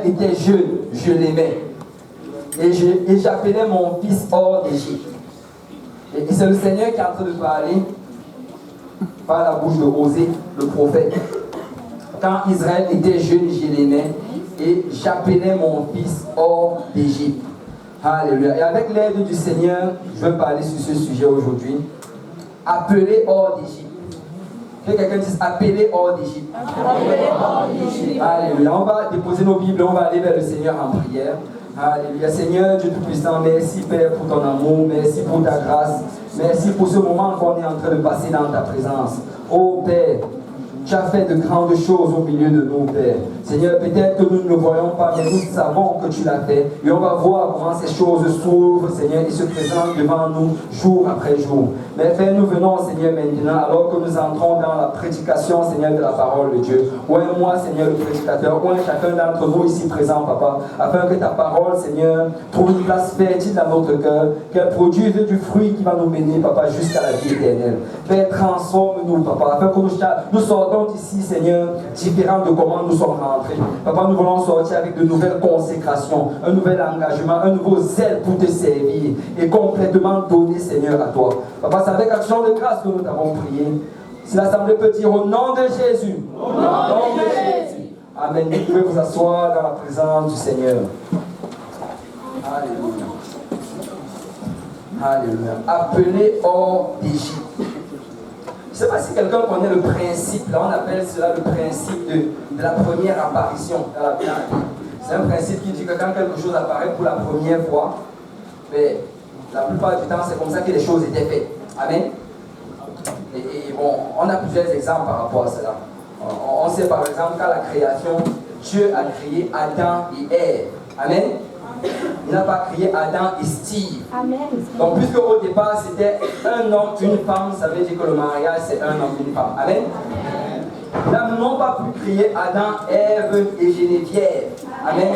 était jeune, je l'aimais. Et j'appelais mon fils hors d'Égypte. Et c'est le Seigneur qui est en train de parler par la bouche de Osée, le prophète. Quand Israël était jeune, je l'aimais. Et j'appelais mon fils hors d'Égypte. Alléluia. Et avec l'aide du Seigneur, je vais parler sur ce sujet aujourd'hui. Appeler hors d'Égypte. Que quelqu'un dise appeler hors d'Égypte. Alléluia. On va déposer nos Bibles, on va aller vers le Seigneur en prière. Alléluia. Seigneur Dieu Tout-Puissant, merci Père pour ton amour, merci pour ta grâce, merci pour ce moment qu'on est en train de passer dans ta présence. Oh Père, tu as fait de grandes choses au milieu de nous, Père. Seigneur, peut-être que nous ne le voyons pas, mais nous savons que tu l'as fait. Et on va voir comment ces choses s'ouvrent, Seigneur, et se présentent devant nous jour après jour. Mais Père, nous venons, Seigneur, maintenant, alors que nous entrons dans la prédication, Seigneur, de la parole de Dieu. Ouais, moi, Seigneur, le prédicateur, ouais, chacun d'entre nous ici présent, Papa, afin que ta parole, Seigneur, trouve une place fertile dans notre cœur, qu'elle produise du fruit qui va nous mener, Papa, jusqu'à la vie éternelle. Père, transforme-nous, Papa, afin que nous sortons d'ici, Seigneur, différents de comment nous sommes rentrés. Papa, nous voulons sortir avec de nouvelles consécrations, un nouvel engagement, un nouveau zèle pour te servir et complètement donner, Seigneur, à toi. Papa, c'est avec action de grâce que nous t'avons prié. Si l'Assemblée peut dire au nom de Jésus. Au nom de Jésus. Amen. Vous pouvez vous asseoir dans la présence du Seigneur. Alléluia. Alléluia. Appelé hors d'Égypte. Je ne sais pas si quelqu'un connaît le principe, là on appelle cela le principe de la première apparition dans la Bible. C'est un principe qui dit que quand quelque chose apparaît pour la première fois, mais la plupart du temps c'est comme ça que les choses étaient faites. Amen. Et bon, on a plusieurs exemples par rapport à cela. On sait par exemple qu'à la création, Dieu a créé Adam et Ève. Amen. Il n'a pas créé Adam et Steve. Amen. Donc, puisque au départ c'était un homme, une femme, ça veut dire que le mariage c'est un homme, une femme. Amen. Là, nous n'avons pas pu créer Adam, Ève et Geneviève. Amen.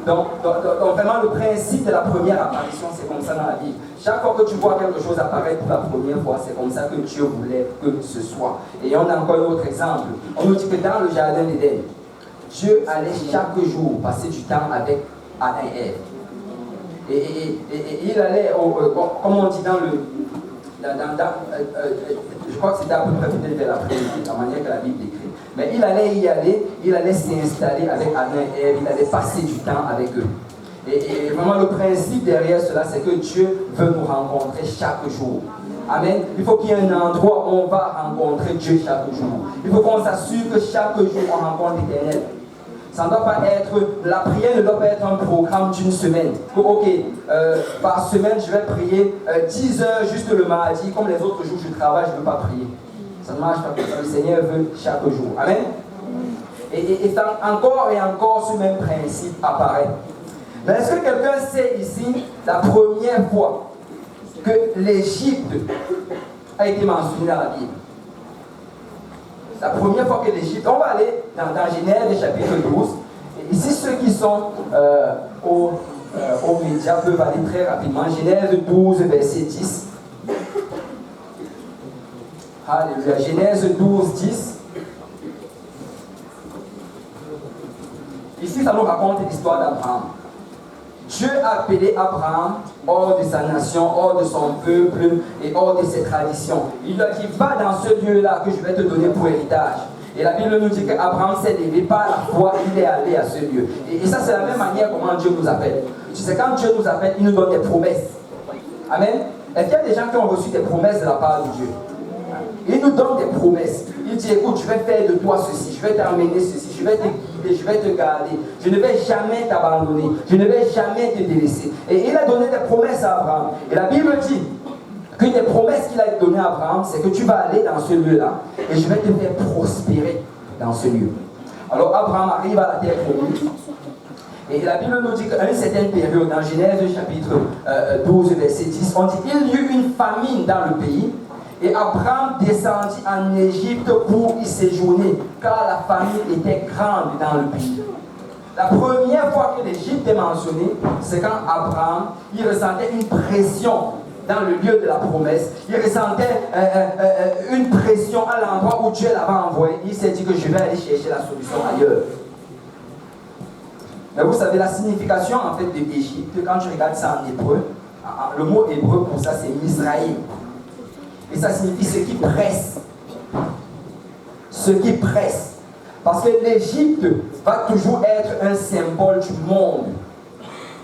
Donc, vraiment, le principe de la première apparition, c'est comme ça dans la Bible. Chaque fois que tu vois quelque chose apparaître pour la première fois, c'est comme ça que Dieu voulait que ce soit. Et on a encore un autre exemple. On nous dit que dans le jardin d'Éden, Dieu allait chaque jour passer du temps avec Adam et Ève. Et il allait, comme on dit dans le... je crois que c'était à peu près peut-être vers l'après-midi, la manière que la Bible décrit. Mais il allait s'installer avec Adam et Ève, il allait passer du temps avec eux. Et vraiment le principe derrière cela, c'est que Dieu veut nous rencontrer chaque jour. Amen. Il faut qu'il y ait un endroit où on va rencontrer Dieu chaque jour. Il faut qu'on s'assure que chaque jour on rencontre l'Éternel. Ça ne doit pas être, la prière ne doit pas être un programme d'une semaine. Ok, par semaine je vais prier 10 heures juste le mardi, comme les autres jours je travaille, je ne veux pas prier. Ça ne marche pas comme ça, le Seigneur veut chaque jour. Amen. Et encore et encore ce même principe apparaît. Mais est-ce que quelqu'un sait ici la première fois que l'Égypte a été mentionnée dans la Bible? La première fois que l'Égypte, on va aller dans Genèse chapitre 12. Et ici, ceux qui sont aux médias peuvent aller très rapidement. Genèse 12, verset 10. Alléluia. Genèse 12, 10. Ici, ça nous raconte l'histoire d'Abraham. Dieu a appelé Abraham hors de sa nation, hors de son peuple et hors de ses traditions. Il lui a dit, va dans ce lieu-là que je vais te donner pour héritage. Et la Bible nous dit qu'Abraham s'est levé par la foi, il est allé à ce lieu. Et ça, c'est la même manière comment Dieu nous appelle. Tu sais, quand Dieu nous appelle, il nous donne des promesses. Amen. Est-ce qu'il y a des gens qui ont reçu des promesses de la part de Dieu? Il nous donne des promesses. Il dit, écoute, je vais faire de toi ceci, je vais t'emmener ceci, je vais te guider, je vais te garder, je ne vais jamais t'abandonner, je ne vais jamais te délaisser. Et il a donné des promesses à Abraham. Et la Bible dit qu'une des promesses qu'il a données à Abraham, c'est que tu vas aller dans ce lieu-là et je vais te faire prospérer dans ce lieu. Alors Abraham arrive à la terre promise. Et la Bible nous dit qu'à une certaine période, dans Genèse chapitre 12, verset 10, on dit qu'il y eut une famine dans le pays. Et Abraham descendit en Égypte pour y séjourner, car la famine était grande dans le pays. La première fois que l'Égypte est mentionnée, c'est quand Abraham, il ressentait une pression dans le lieu de la promesse. Il ressentait une pression à l'endroit où Dieu l'avait envoyé. Il s'est dit que je vais aller chercher la solution ailleurs. Mais vous savez, la signification en fait de l'Égypte, quand tu regardes ça en hébreu, le mot hébreu pour ça c'est Misraïm. Et ça signifie ce qui presse. Ce qui presse. Parce que l'Égypte va toujours être un symbole du monde.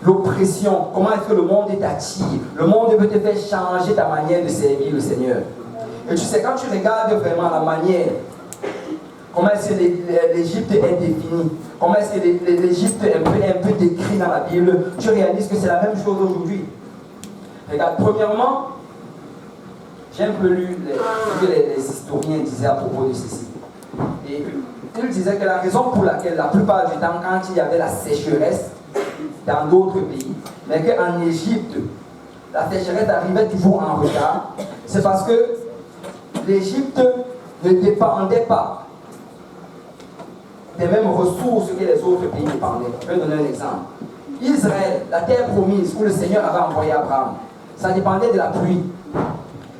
L'oppression, comment est-ce que le monde t'attire? Le monde veut te faire changer ta manière de servir le Seigneur. Et tu sais, quand tu regardes vraiment la manière, comment est-ce que l'Égypte est définie, comment est-ce que l'Égypte est un peu décrit dans la Bible, tu réalises que c'est la même chose aujourd'hui. Regarde, premièrement, j'ai un peu lu ce que les historiens disaient à propos de ceci. Et ils disaient que la raison pour laquelle la plupart du temps, quand il y avait la sécheresse dans d'autres pays, mais qu'en Égypte, la sécheresse arrivait toujours en retard, c'est parce que l'Égypte ne dépendait pas des mêmes ressources que les autres pays dépendaient. Je vais donner un exemple. Israël, la terre promise où le Seigneur avait envoyé Abraham, ça dépendait de la pluie.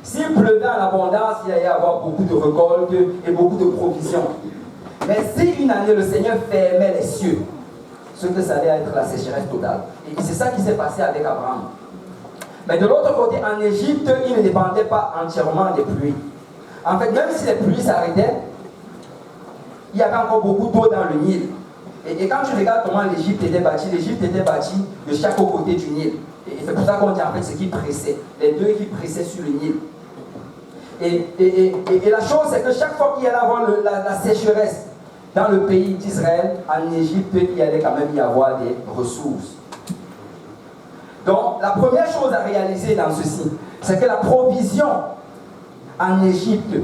S'il pleuvait en abondance, il allait y avoir beaucoup de récoltes et beaucoup de provisions. Mais si une année le Seigneur fermait les cieux, ce que ça allait être la sécheresse totale. Et c'est ça qui s'est passé avec Abraham. Mais de l'autre côté, en Égypte, il ne dépendait pas entièrement des pluies. En fait, même si les pluies s'arrêtaient, il y avait encore beaucoup d'eau dans le Nil. Et quand tu regardes comment l'Égypte était bâtie de chaque côté du Nil. Et c'est pour ça qu'on dit en fait ce qui pressait, les deux qui pressaient sur le Nil. Et la chose, c'est que chaque fois qu'il y allait avoir la sécheresse dans le pays d'Israël, en Égypte, il allait quand même y avoir des ressources. Donc, la première chose à réaliser dans ceci, c'est que la provision en Égypte,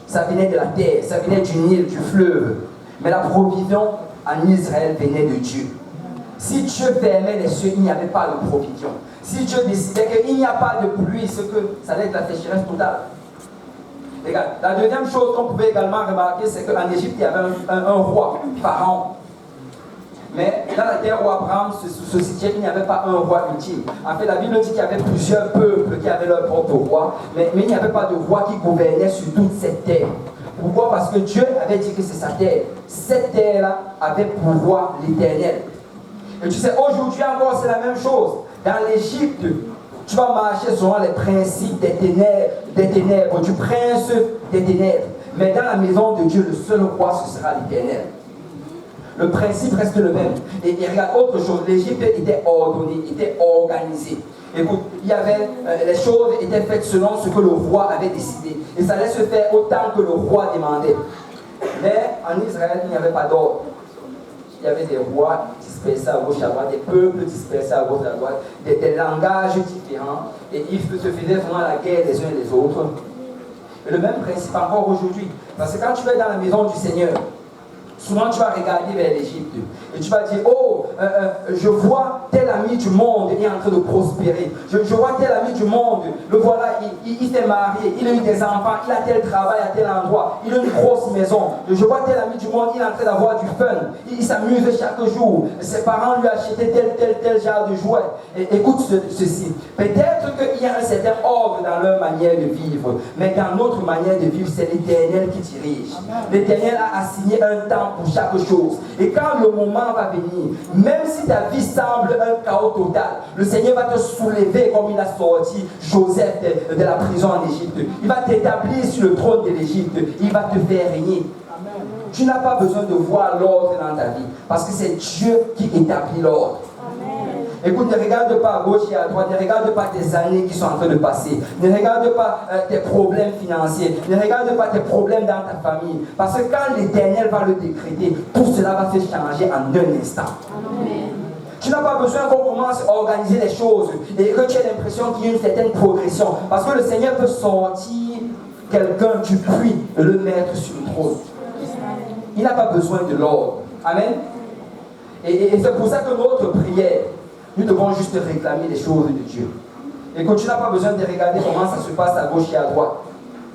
ça venait de la terre, ça venait du Nil, du fleuve. Mais la provision en Israël venait de Dieu. Si Dieu fermait les cieux, il n'y avait pas de provision. Si Dieu décidait qu'il n'y a pas de pluie, ce que ça allait être la sécheresse totale. Regarde, la deuxième chose qu'on pouvait également remarquer, c'est qu'en Égypte, il y avait un roi, Pharaon. Mais dans la terre où Abraham se situait, il n'y avait pas un roi ultime. En fait, la Bible dit qu'il y avait plusieurs peuples qui avaient leur propre roi, mais il n'y avait pas de roi qui gouvernait sur toute cette terre. Pourquoi? Parce que Dieu avait dit que c'est sa terre. Cette terre-là avait pour roi l'Éternel. Et tu sais, aujourd'hui encore, c'est la même chose. Dans l'Égypte, tu vas marcher selon les principes des ténèbres, du prince des ténèbres. Mais dans la maison de Dieu, le seul roi, ce sera l'Éternel. Le principe reste le même. Et regarde, autre chose, l'Égypte était ordonnée, était organisée. Écoute, il y avait, les choses étaient faites selon ce que le roi avait décidé. Et ça allait se faire autant que le roi demandait. Mais en Israël, il n'y avait pas d'ordre. Il y avait des rois dispersés à gauche à droite, des peuples dispersés à gauche à droite, des langages différents. Et ils se faisaient vraiment la guerre les uns les autres. Et le même principe encore aujourd'hui. Parce que quand tu vas dans la maison du Seigneur, souvent tu vas regarder vers l'Égypte et tu vas dire, oh, je vois tel ami du monde est en train de prospérer. Je vois tel ami du monde, le voilà, il s'est marié, il a eu des enfants, il a tel travail à tel endroit, il a une grosse maison. Je vois tel ami du monde, il est en train d'avoir du fun, il s'amuse chaque jour. Ses parents lui achetaient tel genre de jouet. Et écoute ceci, peut-être qu'il y a un certain ordre dans leur manière de vivre, mais dans notre manière de vivre, c'est l'Éternel qui dirige. L'Éternel a assigné un temps pour chaque chose. Et quand le moment va venir, même si ta vie semble un chaos total, le Seigneur va te soulever comme il a sorti Joseph de la prison en Égypte. Il va t'établir sur le trône de l'Égypte. Il va te faire régner. Amen. Tu n'as pas besoin de voir l'ordre dans ta vie, parce que c'est Dieu qui établit l'ordre. Écoute, ne regarde pas à gauche et à droite, ne regarde pas tes années qui sont en train de passer, ne regarde pas tes problèmes financiers, ne regarde pas tes problèmes dans ta famille, parce que quand l'Éternel va le décréter, tout cela va se changer en un instant. Amen. Tu n'as pas besoin qu'on commence à organiser les choses et que tu aies l'impression qu'il y a une certaine progression, parce que le Seigneur peut sortir quelqu'un du puits et le mettre sur le trône. Il n'a pas besoin de l'ordre. Amen. Et c'est pour ça que notre prière, nous devons juste réclamer les choses de Dieu. Et que tu n'as pas besoin de regarder comment ça se passe à gauche et à droite.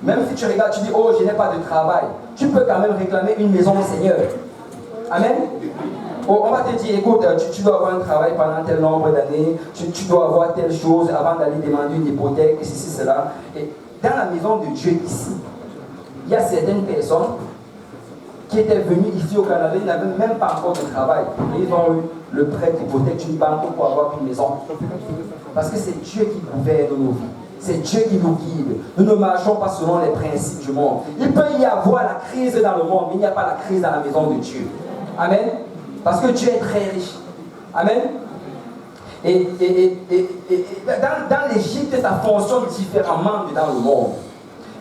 Même si tu regardes, tu dis, oh, je n'ai pas de travail. Tu peux quand même réclamer une maison au Seigneur. Amen. Oh, on va te dire, écoute, tu dois avoir un travail pendant tel nombre d'années. Tu dois avoir telle chose avant d'aller demander une hypothèque, et ceci, cela. Et dans la maison de Dieu ici, il y a certaines personnes qui étaient venues ici au Canada, ils n'avaient même pas encore de travail. Et ils ont eu le prêtre hypothèque une banque pour avoir une maison. Parce que c'est Dieu qui gouverne nos vies. C'est Dieu qui nous guide. Nous ne marchons pas selon les principes du monde. Il peut y avoir la crise dans le monde, mais il n'y a pas la crise dans la maison de Dieu. Amen. Parce que Dieu est très riche. Amen. Et dans l'Égypte, ça fonctionne différemment que dans le monde.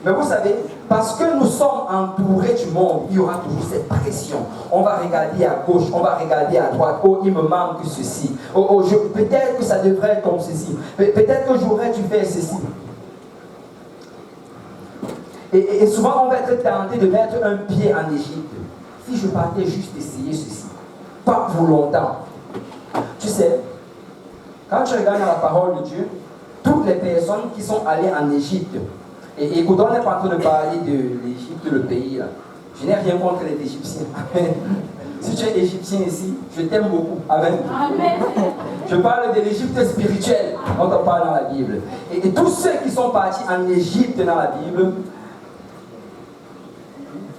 Mais vous savez, parce que nous sommes entourés du monde, il y aura toujours cette pression. On va regarder à gauche, on va regarder à droite. Oh, il me manque ceci. Oh, peut-être que ça devrait être comme ceci. Peut-être que j'aurais dû faire ceci. Et souvent, on va être tenté de mettre un pied en Égypte. Si je partais juste essayer ceci, pas pour longtemps. Tu sais, quand tu regardes dans la parole de Dieu, toutes les personnes qui sont allées en Égypte, et écoute, on n'est pas en train de parler de l'Égypte, le pays là. Je n'ai rien contre les Égyptiens. Si tu es Égyptien ici, je t'aime beaucoup. Amen. Amen. Je parle de l'Égypte spirituelle dont on parle dans la Bible. Et tous ceux qui sont partis en Égypte dans la Bible,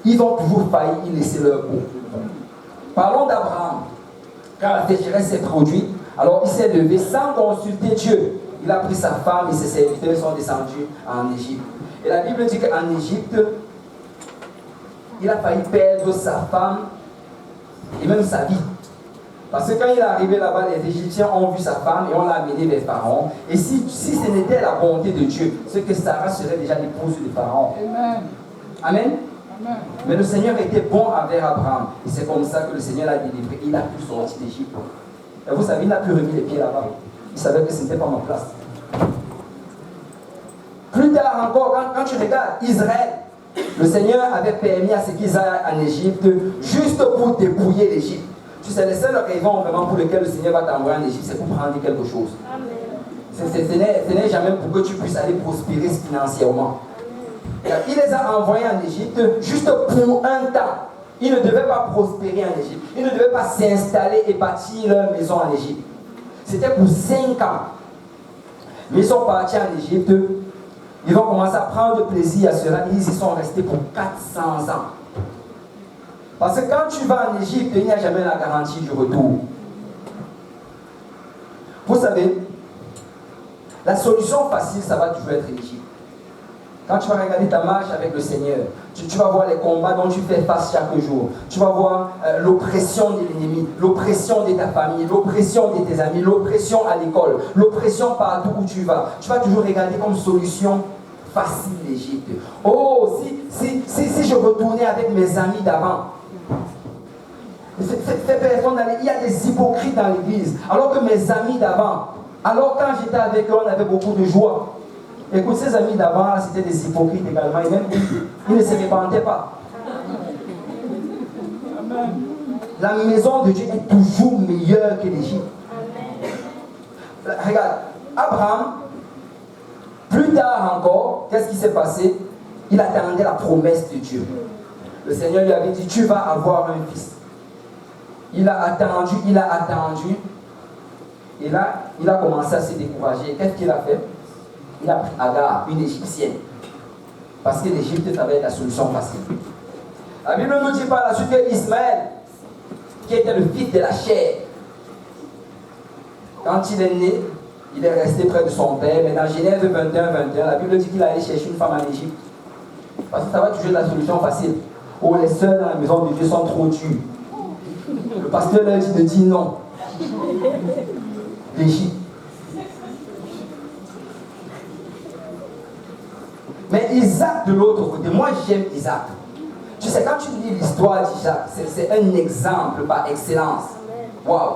ils ont toujours failli y laisser leur peau. Parlons d'Abraham. Quand la sécheresse s'est produite, alors il s'est levé sans consulter Dieu. Il a pris sa femme et ses serviteurs sont descendus en Égypte. Et la Bible dit qu'en Égypte, il a failli perdre sa femme et même sa vie. Parce que quand il est arrivé là-bas, les Égyptiens ont vu sa femme et on l'a amené vers Pharaon. Et si ce n'était la bonté de Dieu, c'est que Sarah serait déjà l'épouse de Pharaon. Amen. Amen. Amen. Mais le Seigneur était bon envers Abraham. Et c'est comme ça que le Seigneur l'a délivré. Il a pu sortir d'Égypte. Et vous savez, il n'a plus remis les pieds là-bas. Il savait que ce n'était pas ma place. Plus tard encore, quand tu regardes Israël, le Seigneur avait permis à ce qu'ils aillent en Égypte juste pour dépouiller l'Égypte. Tu sais, les seules raisons vraiment pour lesquelles le Seigneur va t'envoyer en Égypte, c'est pour prendre quelque chose. Ce n'est jamais pour que tu puisses aller prospérer financièrement. Il les a envoyés en Égypte juste pour un temps. Ils ne devaient pas prospérer en Égypte. Ils ne devaient pas s'installer et bâtir leur maison en Égypte. C'était pour 5 ans. Mais ils sont partis en Égypte. Ils ont commencé à prendre plaisir à cela. Ils y sont restés pour 400 ans. Parce que quand tu vas en Égypte, il n'y a jamais la garantie du retour. Vous savez, la solution facile, ça va toujours être l'Égypte. Quand tu vas regarder ta marche avec le Seigneur, tu vas voir les combats dont tu fais face chaque jour. Tu vas voir l'oppression de l'ennemi, l'oppression de ta famille, l'oppression de tes amis, l'oppression à l'école, l'oppression partout où tu vas. Tu vas toujours regarder comme solution facile l'Égypte. Oh, si je retournais avec mes amis d'avant. Ces personnes, il y a des hypocrites dans l'église. Alors que mes amis d'avant, alors quand j'étais avec eux, on avait beaucoup de joie. Écoute, ces amis d'avant, c'était des hypocrites également. Et même ils ne se répandaient pas. La maison de Dieu est toujours meilleure que l'Égypte. Regarde, Abraham, plus tard encore, qu'est-ce qui s'est passé? Il attendait la promesse de Dieu. Le Seigneur lui avait dit, tu vas avoir un fils. Il a attendu. Et là, il a commencé à se décourager. Qu'est-ce qu'il a fait? Il a pris Agar, une Égyptienne. Parce que l'Égypte, ça va être la solution facile. La Bible nous dit par la suite que Ismaël, qui était le fils de la chair, quand il est né, il est resté près de son père. Mais dans Genèse 21, la Bible dit qu'il allait chercher une femme en Égypte. Parce que ça va toujours être la solution facile. Oh, les sœurs dans la maison de Dieu sont trop dures. Le pasteur leur dit de dire non. L'Égypte. Mais Isaac de l'autre côté, moi j'aime Isaac. Tu sais, quand tu lis l'histoire d'Isaac, c'est un exemple par excellence. Waouh!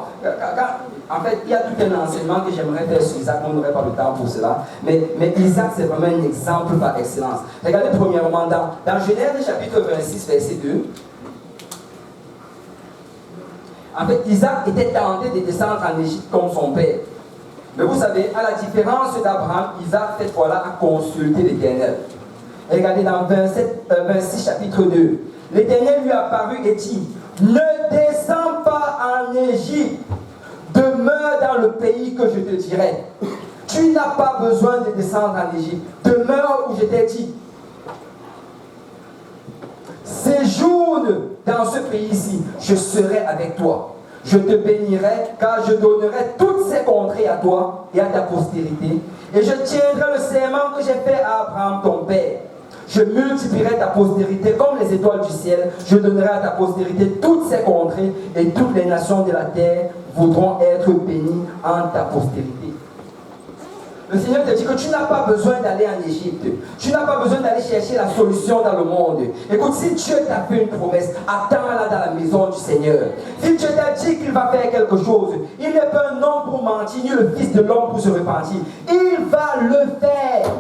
En fait, il y a tout un enseignement que j'aimerais faire sur Isaac, on n'aurait pas le temps pour cela. Mais Isaac, c'est vraiment un exemple par excellence. Regardez premièrement dans Genèse chapitre 26, verset 2. En fait, Isaac était tenté de descendre en Égypte comme son père. Mais vous savez, à la différence d'Abraham, Isaac, cette fois-là, a consulté l'Éternel. Regardez dans 26, chapitre 2. L'Éternel lui apparut et dit, ne descends pas en Égypte, demeure dans le pays que je te dirai. Tu n'as pas besoin de descendre en Égypte, demeure où je t'ai dit. Séjourne dans ce pays-ci, je serai avec toi. Je te bénirai, car je donnerai toutes ces contrées à toi et à ta postérité. Et je tiendrai le serment que j'ai fait à Abraham, ton père. Je multiplierai ta postérité comme les étoiles du ciel. Je donnerai à ta postérité toutes ces contrées, et toutes les nations de la terre voudront être bénies en ta postérité. Le Seigneur te dit que tu n'as pas besoin d'aller en Égypte. Tu n'as pas besoin d'aller chercher la solution dans le monde. Écoute, si Dieu t'a fait une promesse, attends-la dans la maison du Seigneur. Si Dieu t'a dit qu'il va faire quelque chose, il n'est pas un homme pour mentir, ni le fils de l'homme pour se repentir. Il va le faire.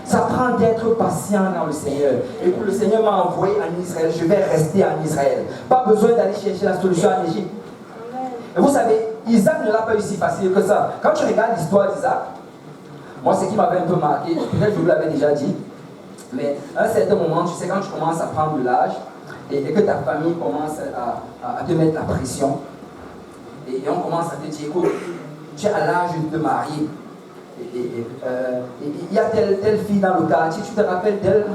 Ça prend d'être patient dans le Seigneur. Écoute, le Seigneur m'a envoyé en Israël. Je vais rester en Israël. Pas besoin d'aller chercher la solution en Égypte. Et vous savez, Isaac ne l'a pas eu si facile que ça. Quand tu regardes l'histoire d'Isaac, moi, ce qui m'avait un peu marqué, peut-être je vous l'avais déjà dit, mais à un certain moment, tu sais, quand tu commences à prendre de l'âge et que ta famille commence à te mettre la pression, et on commence à te dire, écoute, tu es à l'âge de te marier, il y a telle fille dans le quartier, tu te rappelles d'elle?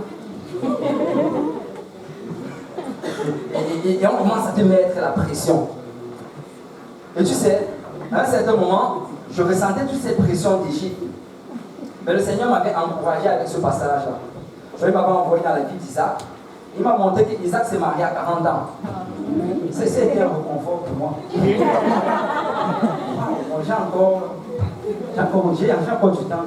Et on commence à te mettre la pression. Et tu sais, à un certain moment, je ressentais toute cette pression d'Égypte. Mais le Seigneur m'avait encouragé avec ce passage-là. Je m'avais envoyé dans la vie d'Isaac. Il m'a montré qu'Isaac s'est marié à 40 ans. C'était un réconfort pour moi. J'ai encore du temps.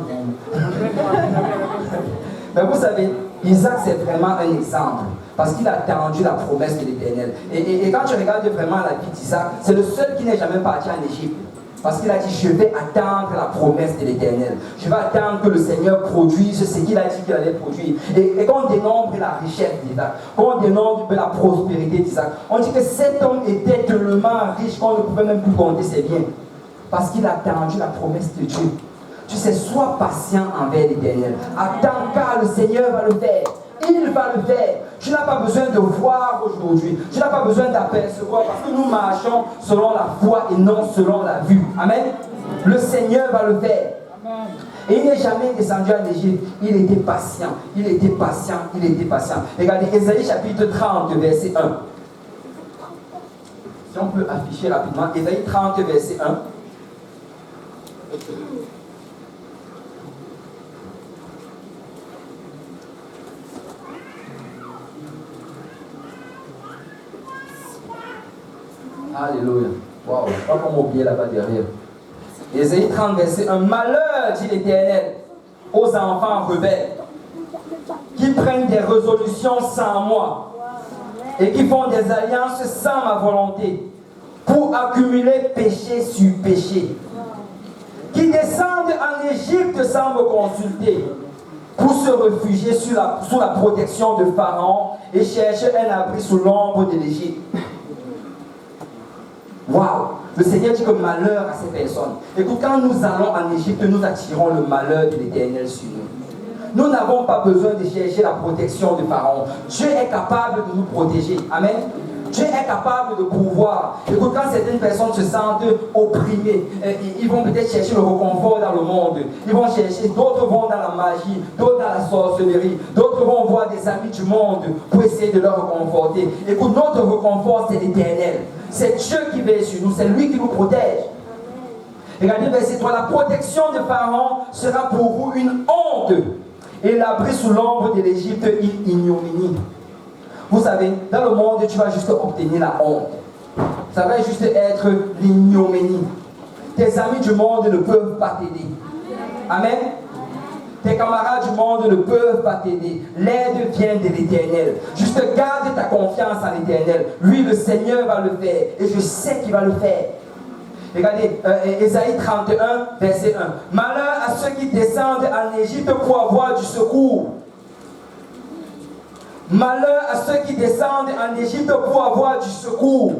Mais vous savez, Isaac c'est vraiment un exemple. Parce qu'il a attendu la promesse de l'Éternel. Et quand tu regardes vraiment la vie d'Isaac, c'est le seul qui n'est jamais parti en Égypte. Parce qu'il a dit, je vais attendre la promesse de l'Éternel. Je vais attendre que le Seigneur produise ce qu'il a dit qu'il allait produire. Et quand on dénombre la richesse d'Isaac, quand on dénombre la prospérité d'Isaac, on dit que cet homme était tellement riche qu'on ne pouvait même plus compter ses biens. Parce qu'il a attendu la promesse de Dieu. Tu sais, sois patient envers l'Éternel. Attends, car le Seigneur va le faire. Il va le faire. Tu n'as pas besoin de voir aujourd'hui. Tu n'as pas besoin d'apercevoir parce que nous marchons selon la foi et non selon la vue. Amen. Le Seigneur va le faire. Et il n'est jamais descendu en Égypte. Il était patient. Il était patient. Il était patient. Regardez, Ésaïe chapitre 30, verset 1. Si on peut afficher rapidement, Ésaïe 30, verset 1. Alléluia. Waouh, pas comme oublier là-bas derrière. Ésaïe 30, verset 1. Malheur, dit l'Éternel, aux enfants rebelles, qui prennent des résolutions sans moi et qui font des alliances sans ma volonté pour accumuler péché sur péché, qui descendent en Égypte sans me consulter pour se réfugier sous la protection de Pharaon et chercher un abri sous l'ombre de l'Égypte. Waouh! Le Seigneur dit que malheur à ces personnes. Écoute, quand nous allons en Égypte, nous attirons le malheur de l'Éternel sur nous. Nous n'avons pas besoin de chercher la protection de Pharaon. Dieu est capable de nous protéger. Amen. Dieu est capable de pouvoir. Écoute, quand certaines personnes se sentent opprimées, ils vont peut-être chercher le réconfort dans le monde. Ils vont chercher, d'autres vont dans la magie, d'autres dans la sorcellerie, d'autres vont voir des amis du monde pour essayer de leur réconforter. Écoute, notre réconfort, c'est l'Éternel. C'est Dieu qui veille sur nous, c'est lui qui nous protège. Regardez verset 3, la protection de Pharaon sera pour vous une honte, et l'abri sous l'ombre de l'Égypte une ignominie. Vous savez, dans le monde, tu vas juste obtenir la honte. Ça va juste être l'ignominie. Tes amis du monde ne peuvent pas t'aider. Amen. Tes camarades du monde ne peuvent pas t'aider. L'aide vient de l'Éternel. Juste garde ta confiance en l'Éternel. Lui, le Seigneur, va le faire. Et je sais qu'il va le faire. Regardez, Ésaïe 31, verset 1. Malheur à ceux qui descendent en Égypte pour avoir du secours. Malheur à ceux qui descendent en Égypte pour avoir du secours.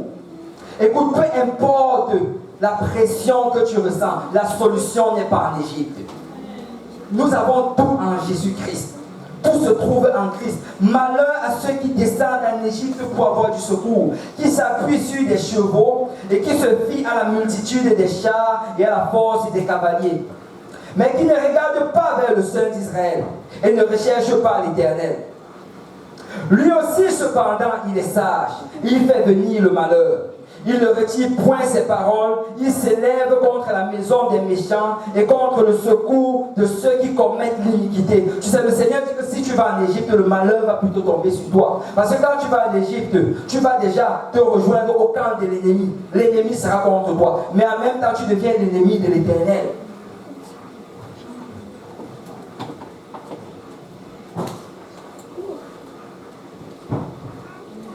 Écoute, peu importe la pression que tu ressens, la solution n'est pas en Égypte. Nous avons tout en Jésus-Christ. Tout se trouve en Christ. Malheur à ceux qui descendent en Égypte pour avoir du secours, qui s'appuient sur des chevaux et qui se fient à la multitude des chars et à la force des cavaliers, mais qui ne regardent pas vers le Saint d'Israël et ne recherchent pas l'Éternel. Lui aussi, cependant, il est sage. Il fait venir le malheur. Il ne retire point ses paroles. Il s'élève contre la maison des méchants et contre le secours de ceux qui commettent l'iniquité. Tu sais, le Seigneur dit que si tu vas en Égypte, le malheur va plutôt tomber sur toi. Parce que quand tu vas en Égypte, tu vas déjà te rejoindre au camp de l'ennemi. L'ennemi sera contre toi. Mais en même temps, tu deviens l'ennemi de l'Éternel.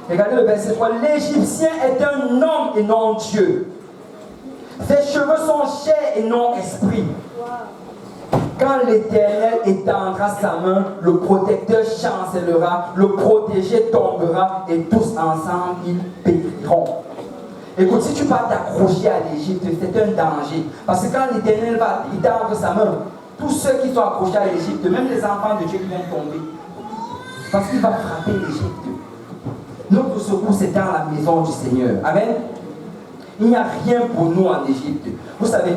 Regardez le verset 3. L'Égyptien est un homme et non Dieu. Ses cheveux sont chair et non esprit. Quand l'Éternel étendra sa main, le protecteur chancellera, le protégé tombera et tous ensemble ils périront. Écoute, si tu vas t'accrocher à l'Égypte, c'est un danger. Parce que quand l'Éternel va étendre sa main, tous ceux qui sont accrochés à l'Égypte, même les enfants de Dieu qui vont tomber, parce qu'il va frapper l'Égypte. Notre secours, c'est dans la maison du Seigneur. Amen. Il n'y a rien pour nous en Égypte. Vous savez,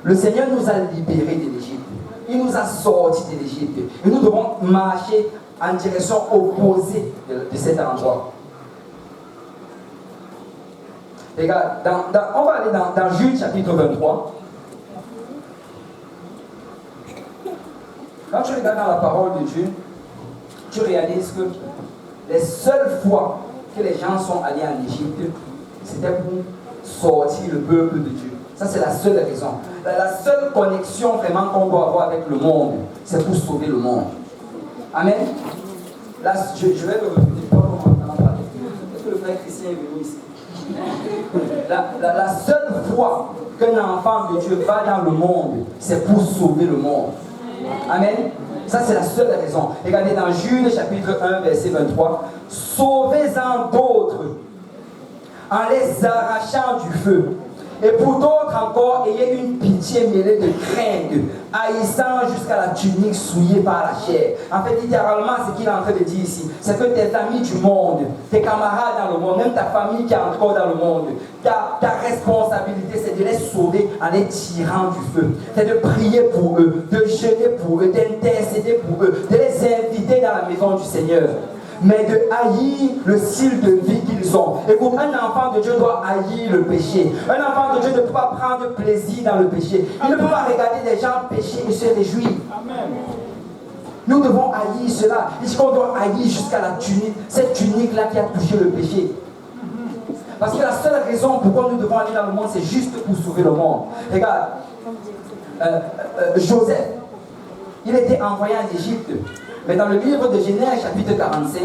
le Seigneur nous a libérés de l'Égypte. Il nous a sortis de l'Égypte. Et nous devons marcher en direction opposée de cet endroit. Regarde, on va aller dans Jude chapitre 23. Quand tu regardes dans la parole de Dieu, tu réalises que les seules fois que les gens sont allés en Égypte, c'était pour sortir le peuple de Dieu. Ça, c'est la seule raison. La seule connexion vraiment qu'on doit avoir avec le monde, c'est pour sauver le monde. Amen. Là, je vais le revenir. Est-ce que le frère Christian est venu ici? La seule fois qu'un enfant de Dieu va dans le monde, c'est pour sauver le monde. Amen. Ça, c'est la seule raison. Regardez dans Jude, chapitre 1, verset 23. Sauvez-en d'autres en les arrachant du feu. Et pour d'autres encore, ayez une pitié mêlée de crainte, haïssant jusqu'à la tunique souillée par la chair. En fait, littéralement, ce qu'il est en train de dire ici, c'est que tes amis du monde, tes camarades dans le monde, même ta famille qui est encore dans le monde, ta responsabilité, c'est de les sauver en les tirant du feu. C'est de prier pour eux, de jeûner pour eux, d'intercéder pour eux, de les inviter dans la maison du Seigneur. Mais de haïr le style de vie qu'ils ont. Écoute, un enfant de Dieu doit haïr le péché. Un enfant de Dieu ne peut pas prendre plaisir dans le péché. Il ne peut pas regarder les gens pécher et se réjouir. Amen. Nous devons haïr cela. Il dit qu'on doit haïr jusqu'à la tunique, cette tunique-là qui a touché le péché. Parce que la seule raison pourquoi nous devons aller dans le monde, c'est juste pour sauver le monde. Regarde, Joseph, il était envoyé en Égypte. Mais dans le livre de Genèse, chapitre 45,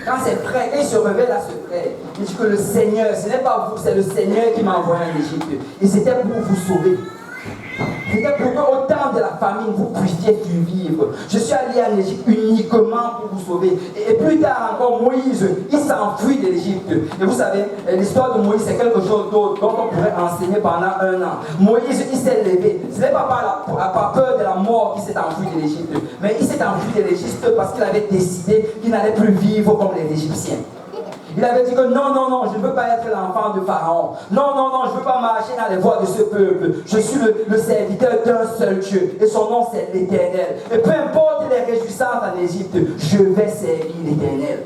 quand ses frères, quand il se révèle à ce frère, il dit que le Seigneur, ce n'est pas vous, c'est le Seigneur qui m'a envoyé en Égypte. Et c'était pour vous sauver. C'était pour qu'au temps de la famine, vous puissiez survivre. Je suis allé en Égypte uniquement pour vous sauver. Et plus tard encore, Moïse, il s'enfuit de l'Égypte. Et vous savez, l'histoire de Moïse, c'est quelque chose d'autre dont on pourrait enseigner pendant 1 an. Moïse, il s'est levé. Ce n'est pas par peur de la mort qu'il s'est enfui de l'Égypte. Mais il s'est enfui de l'Égypte parce qu'il avait décidé qu'il n'allait plus vivre comme les Égyptiens. Il avait dit que non, je ne veux pas être l'enfant de Pharaon. Non, je ne veux pas marcher dans les voies de ce peuple. Je suis le serviteur d'un seul Dieu. Et son nom, c'est l'Éternel. Et peu importe les réjouissances en Égypte, je vais servir l'Éternel.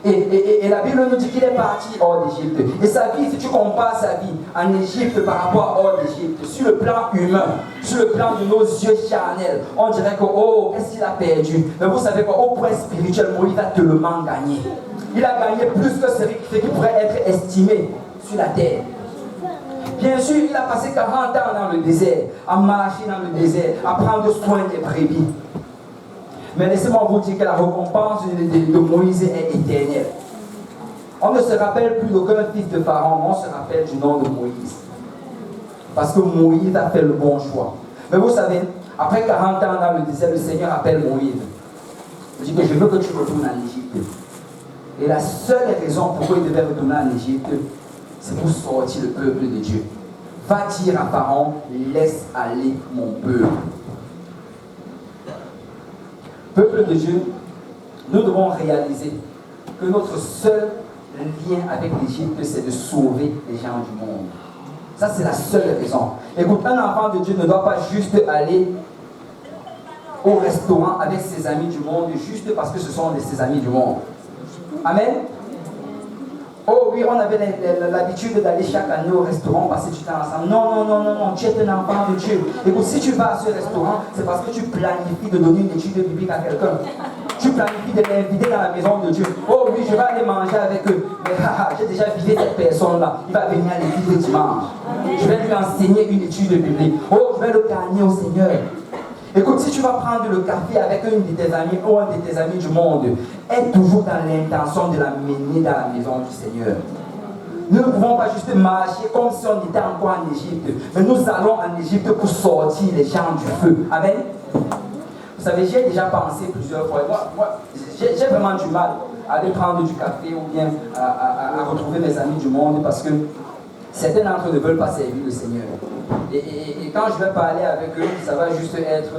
Et la Bible nous dit qu'il est parti hors d'Égypte. Et sa vie, si tu compares sa vie en Égypte par rapport à hors d'Égypte, sur le plan humain, sur le plan de nos yeux charnels, on dirait que, oh, qu'est-ce qu'il a perdu? Mais vous savez quoi, au point spirituel, Moïse a tellement gagné. Il a gagné plus que ce qui pourrait être estimé sur la terre. Bien sûr, il a passé 40 ans dans le désert, à marcher dans le désert, à prendre soin des brebis. Mais laissez-moi vous dire que la récompense de Moïse est éternelle. On ne se rappelle plus d'aucun fils de Pharaon, on se rappelle du nom de Moïse. Parce que Moïse a fait le bon choix. Mais vous savez, après 40 ans dans le désert, le Seigneur appelle Moïse. Il dit que je veux que tu retournes en Égypte. Et la seule raison pourquoi il devait retourner en Égypte, c'est pour sortir le peuple de Dieu. Va dire à Pharaon, laisse aller mon peuple. Peuple de Dieu, nous devons réaliser que notre seul lien avec l'Égypte, c'est de sauver les gens du monde. Ça, c'est la seule raison. Écoute, un enfant de Dieu ne doit pas juste aller au restaurant avec ses amis du monde, juste parce que ce sont ses amis du monde. Amen. Oh oui, on avait l'habitude d'aller chaque année au restaurant passer du temps ensemble. Non, tu es un enfant de Dieu. Écoute, si tu vas à ce restaurant, c'est parce que tu planifies de donner une étude biblique à quelqu'un. Tu planifies de l'inviter dans la maison de Dieu. Oh oui, je vais aller manger avec eux. Mais j'ai déjà visité cette personne-là. Il va venir à l'église le dimanche. Je vais lui enseigner une étude biblique. Oh, je vais le gagner au Seigneur. Écoute, si tu vas prendre le café avec une de tes amis ou un de tes amis du monde, aie toujours dans l'intention de l'amener dans la maison du Seigneur. Nous ne pouvons pas juste marcher comme si on était encore en Égypte, mais nous allons en Égypte pour sortir les gens du feu. Amen. Vous savez, j'ai déjà pensé plusieurs fois. Moi j'ai vraiment du mal à aller prendre du café ou bien à retrouver mes amis du monde parce que certains d'entre eux ne veulent pas servir le Seigneur. Et quand je vais parler avec eux, ça va juste être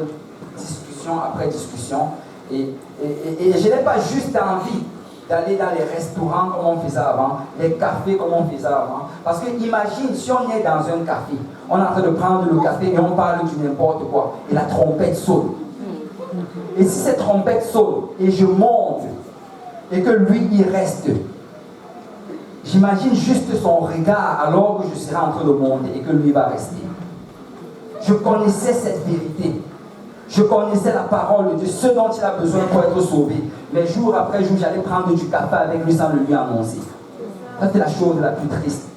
discussion après discussion. Et je n'ai pas juste envie d'aller dans les restaurants comme on faisait avant, les cafés comme on faisait avant. Parce que imagine si on est dans un café, on est en train de prendre le café et on parle du n'importe quoi, et la trompette sonne. Et si cette trompette sonne et je monte et que lui il reste, j'imagine juste son regard alors que je serai en train de monter et que lui va rester. Je connaissais cette vérité. Je connaissais la parole de Dieu, ce dont il a besoin pour être sauvé. Mais jour après jour, j'allais prendre du café avec lui sans le lui annoncer. Ça, c'est la chose la plus triste.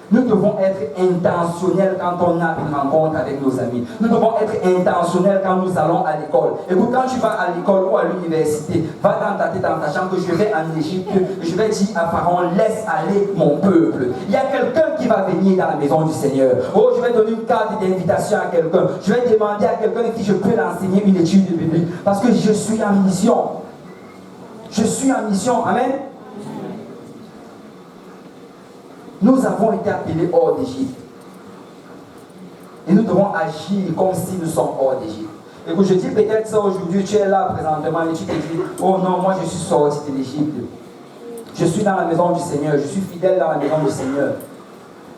Nous devons être intentionnels quand on a une rencontre avec nos amis. Nous devons être intentionnels quand nous allons à l'école. Écoute, quand tu vas à l'école ou à l'université, va dans ta tête en sachant que je vais en Égypte, je vais dire à Pharaon, laisse aller mon peuple. Il y a quelqu'un qui va venir dans la maison du Seigneur. Oh, je vais donner une carte d'invitation à quelqu'un. Je vais demander à quelqu'un si je peux l'enseigner une étude biblique. Parce que je suis en mission. Je suis en mission. Amen. Nous avons été appelés hors d'Égypte. Et nous devons agir comme si nous sommes hors d'Égypte. Et que je dis peut-être ça aujourd'hui, tu es là présentement et tu te dis, oh non, moi je suis sorti de l'Égypte. Je suis dans la maison du Seigneur, je suis fidèle dans la maison du Seigneur.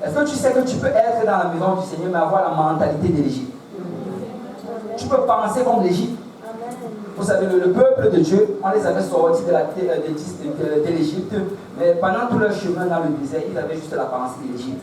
Est-ce que tu sais que tu peux être dans la maison du Seigneur mais avoir la mentalité de l'Égypte? Tu peux penser comme l'Égypte. Vous savez, le peuple de Dieu, on les avait sortis de l'Égypte, mais pendant tout leur chemin dans le désert, ils avaient juste la pensée de l'Égypte.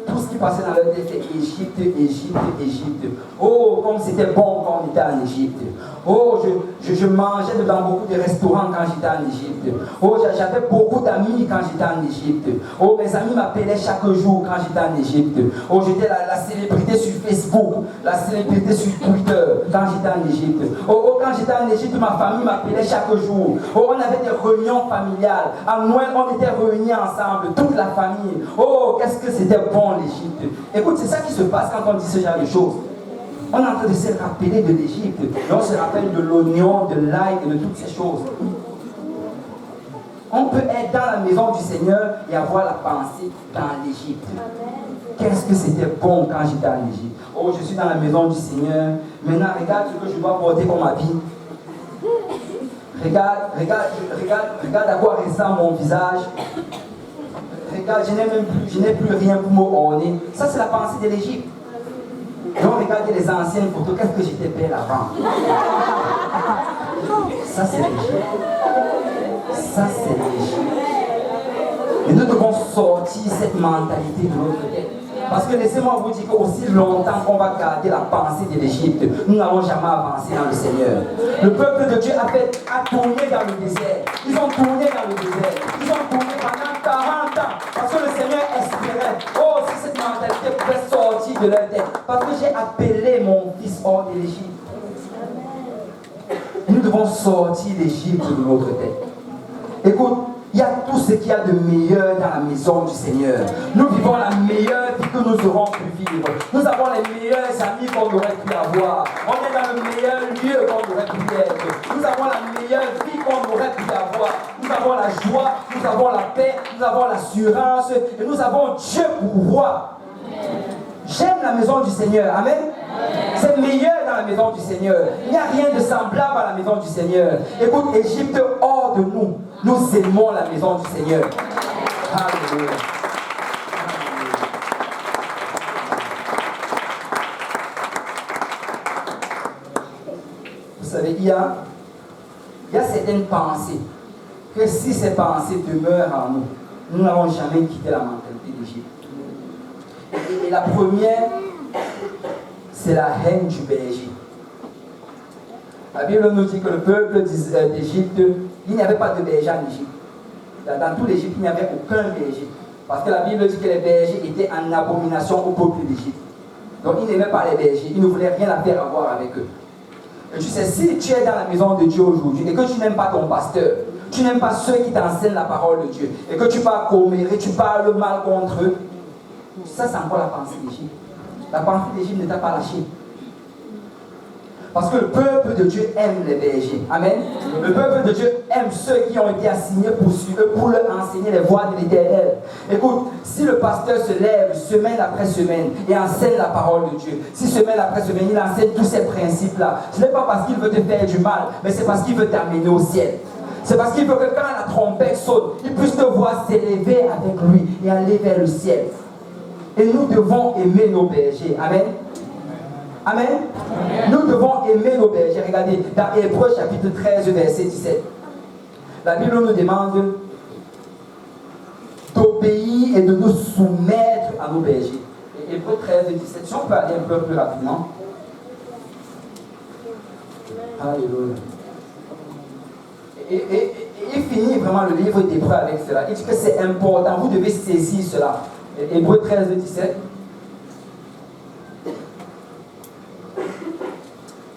Tout ce qui passait dans leur tête, c'était Égypte, Égypte, Égypte. Oh, comme c'était bon quand on était en Égypte. Oh, je mangeais dans beaucoup de restaurants quand j'étais en Égypte. Oh, j'avais beaucoup d'amis quand j'étais en Égypte. Oh, mes amis m'appelaient chaque jour quand j'étais en Égypte. Oh, j'étais la célébrité sur Facebook, la célébrité sur Twitter quand j'étais en Égypte. Oh, quand j'étais en Égypte, ma famille m'appelait chaque jour. Oh, on avait des réunions familiales. À Noël, on était réunis ensemble, toute la famille. Oh, qu'est-ce que c'était bon l'Égypte. Écoute, c'est ça qui se passe quand on dit ce genre de choses. On est en train de se rappeler de l'Égypte. Et on se rappelle de l'oignon, de l'ail et de toutes ces choses. On peut être dans la maison du Seigneur et avoir la pensée dans l'Égypte. Qu'est-ce que c'était bon quand j'étais en Égypte. Oh, je suis dans la maison du Seigneur. Maintenant, regarde ce que je dois porter comme habit. Regarde à quoi ressemble mon visage. Regarde, je n'ai plus rien pour m'orner. Ça, c'est la pensée de l'Égypte. Donc, regardez les anciennes photos. Qu'est-ce que j'étais belle avant? Ça, c'est l'Égypte. Ça, c'est l'Égypte. Et nous devons sortir cette mentalité de notre tête. Parce que laissez-moi vous dire qu'aussi longtemps qu'on va garder la pensée de l'Égypte, nous n'allons jamais avancer dans le Seigneur. Le peuple de Dieu a tourné dans le désert. Ils ont tourné dans le désert. Ils ont tourné pendant 40 ans. Parce que le Seigneur espérait. Oh, si cette mentalité pouvait sortir de leur tête. Parce que j'ai appelé mon fils hors de l'Égypte. Et nous devons sortir l'Égypte de notre tête. Écoute, il y a tout ce qu'il y a de meilleur dans la maison du Seigneur. Nous vivons la meilleure vie que nous aurons pu vivre. Nous avons les meilleurs amis qu'on aurait pu avoir. On est dans le meilleur lieu qu'on aurait pu être. Nous avons la meilleure vie qu'on aurait pu avoir. Nous avons la joie, nous avons la paix, nous avons l'assurance et nous avons Dieu pour roi. J'aime la maison du Seigneur. Amen. C'est meilleur dans la maison du Seigneur. Il n'y a rien de semblable à la maison du Seigneur. Écoute, Égypte hors de nous. Nous aimons la maison du Seigneur. Alléluia. Vous savez, il y a certaines pensées que si ces pensées demeurent en nous, nous n'allons jamais quitter la mentalité d'Égypte. Et la première, c'est la haine du berger. La Bible nous dit que le peuple d'Égypte, il n'y avait pas de berger en Égypte. Dans tout l'Égypte, il n'y avait aucun berger. Parce que la Bible dit que les bergers étaient en abomination au peuple d'Égypte. Donc ils n'aimaient pas les bergers, ils ne voulaient rien à faire avoir avec eux. Et tu sais, si tu es dans la maison de Dieu aujourd'hui et que tu n'aimes pas ton pasteur, tu n'aimes pas ceux qui t'enseignent la parole de Dieu, et que tu parles commérer, tu parles mal contre eux, ça c'est encore la pensée d'Égypte. La pensée d'Égypte ne t'a pas lâché. Parce que le peuple de Dieu aime les bergers. Amen. Le peuple de Dieu aime ceux qui ont été assignés pour leur enseigner les voies de l'Éternel. Écoute, si le pasteur se lève semaine après semaine et enseigne la parole de Dieu, si semaine après semaine il enseigne tous ces principes-là, ce n'est pas parce qu'il veut te faire du mal, mais c'est parce qu'il veut t'amener au ciel. C'est parce qu'il veut que quand la trompette sonne, il puisse te voir s'élever avec lui et aller vers le ciel. Et nous devons aimer nos bergers. Amen. Amen. Amen. Nous devons aimer nos bergers. Regardez, dans Hébreux chapitre 13, verset 17. La Bible nous demande d'obéir et de nous soumettre à nos bergers. Et Hébreux 13, 17. Si on peut aller un peu plus rapidement. Alléluia. Et il finit vraiment le livre d'Hébreux avec cela. Il dit que c'est important. Vous devez saisir cela. Hébreux 13, 17.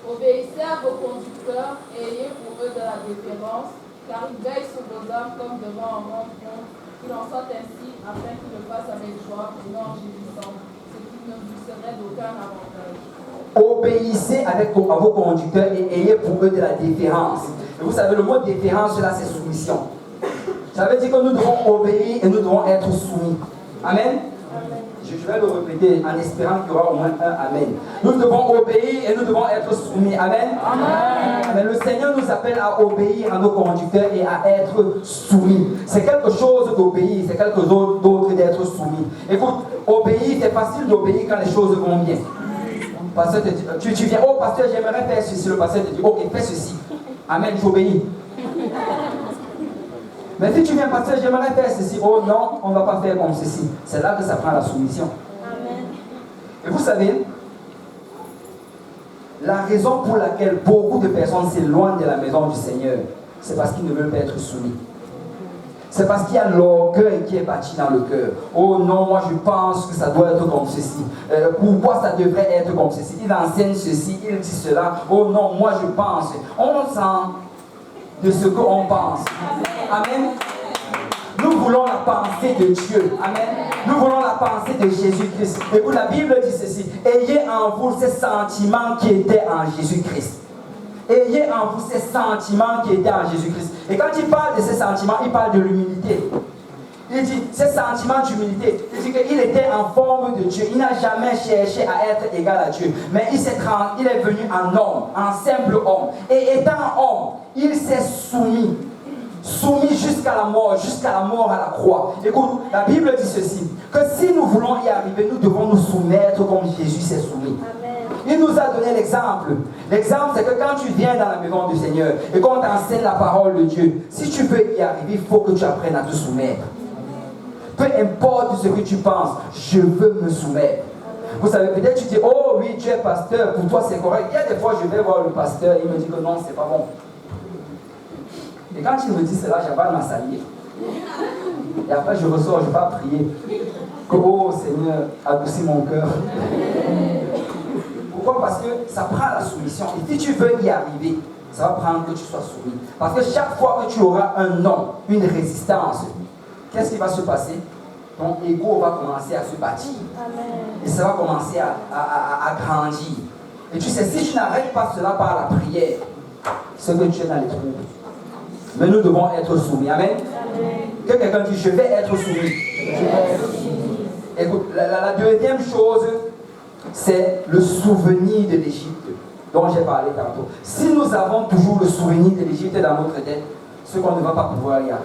Obéissez à vos conducteurs et ayez pour eux de la déférence, car ils veillent sur vos âmes comme devant un rendre compte, qu'il en soit ainsi, afin qu'ils le fassent avec joie et non en gémissant, ce qui ne vous serait d'aucun avantage. Obéissez à vos conducteurs et ayez pour eux de la déférence. Et vous savez, le mot déférence, là, c'est soumission. Ça veut dire que nous devons obéir et nous devons être soumis. Amen. Je vais le répéter en espérant qu'il y aura au moins un Amen. Nous devons obéir et nous devons être soumis. Amen. Amen. Amen. Le Seigneur nous appelle à obéir à nos conducteurs et à être soumis. C'est quelque chose d'obéir, c'est quelque chose d'autre d'être soumis. Écoute, obéir, c'est facile d'obéir quand les choses vont bien. Pasteur te dit, tu viens, oh pasteur, j'aimerais faire ceci. Le pasteur te dit, ok, fais ceci. Amen, j'obéis. Mais si tu viens, pasteur, j'aimerais faire ceci. Oh non, on ne va pas faire comme ceci. C'est là que ça prend la soumission. Amen. Et vous savez, la raison pour laquelle beaucoup de personnes s'éloignent de la maison du Seigneur, c'est parce qu'ils ne veulent pas être soumis. C'est parce qu'il y a l'orgueil qui est bâti dans le cœur. Oh non, moi je pense que ça doit être comme ceci. Pourquoi ça devrait être comme ceci? Il enseigne ceci, il dit cela. Oh non, moi je pense. On sent de ce qu'on pense. Amen. Nous voulons la pensée de Dieu. Amen. Nous voulons la pensée de Jésus-Christ. Écoute, la Bible dit ceci. Ayez en vous ces sentiments qui étaient en Jésus-Christ. Ayez en vous ces sentiments qui étaient en Jésus-Christ. Et quand il parle de ces sentiments, il parle de l'humilité. Il dit, ces sentiments d'humilité, il dit qu'il était en forme de Dieu. Il n'a jamais cherché à être égal à Dieu. Mais il est venu en homme, en simple homme. Et étant homme, il s'est soumis. Soumis jusqu'à la mort à la croix. Écoute, la Bible dit ceci, que si nous voulons y arriver, nous devons nous soumettre comme Jésus s'est soumis. Amen. Il nous a donné l'exemple. L'exemple, c'est que quand tu viens dans la maison du Seigneur et qu'on t'enseigne la parole de Dieu, si tu veux y arriver, il faut que tu apprennes à te soumettre. Peu importe ce que tu penses, je veux me soumettre. Vous savez, peut-être tu dis, oh oui, tu es pasteur, pour toi c'est correct. Il y a des fois, je vais voir le pasteur, il me dit que non, c'est pas bon. Et quand il me dit cela, j'avale ma salive. Et après, je ressors, je vais prier. Que, oh Seigneur, adoucis mon cœur. Pourquoi? Parce que ça prend la soumission. Et si tu veux y arriver, ça va prendre que tu sois soumis. Parce que chaque fois que tu auras un non, une résistance, qu'est-ce qui va se passer? Ton ego va commencer à se bâtir. Amen. Et ça va commencer à grandir. Et tu sais, si tu n'arrêtes pas cela par la prière, c'est que tu es dans les troubles. Mais nous devons être soumis. Amen. Amen. Que quelqu'un dise, je vais être soumis. Écoute, la deuxième chose, c'est le souvenir de l'Égypte, dont j'ai parlé tantôt. Si nous avons toujours le souvenir de l'Égypte dans notre tête, ce qu'on ne va pas pouvoir y arriver.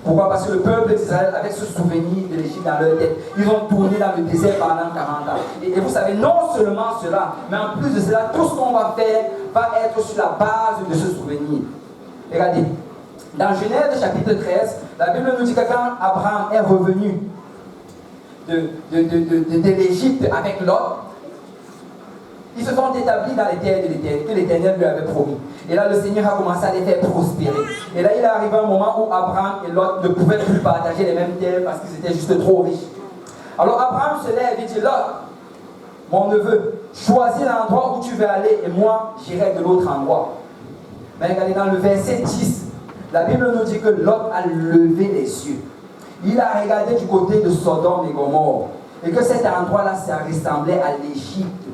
Pourquoi? Parce que le peuple d'Israël, avec ce souvenir de l'Égypte dans leur tête, ils ont tourné dans le désert pendant 40 ans. Et vous savez, non seulement cela, mais en plus de cela, tout ce qu'on va faire va être sur la base de ce souvenir. Regardez, Dans Genèse chapitre 13, la Bible nous dit que quand Abraham est revenu de l'Égypte avec Lot, ils se sont établis dans les terres de l'Éternel, que l'Éternel lui avait promis. Et là, le Seigneur a commencé à les faire prospérer. Et là, il est arrivé un moment où Abraham et Lot ne pouvaient plus partager les mêmes terres parce qu'ils étaient juste trop riches. Alors Abraham se lève et dit, Lot, mon neveu, choisis l'endroit où tu veux aller et moi, j'irai de l'autre endroit. Mais regardez, dans le verset 10, la Bible nous dit que Lot a levé les yeux. Il a regardé du côté de Sodome et Gomorrhe. Et que cet endroit-là, ça ressemblait à l'Égypte.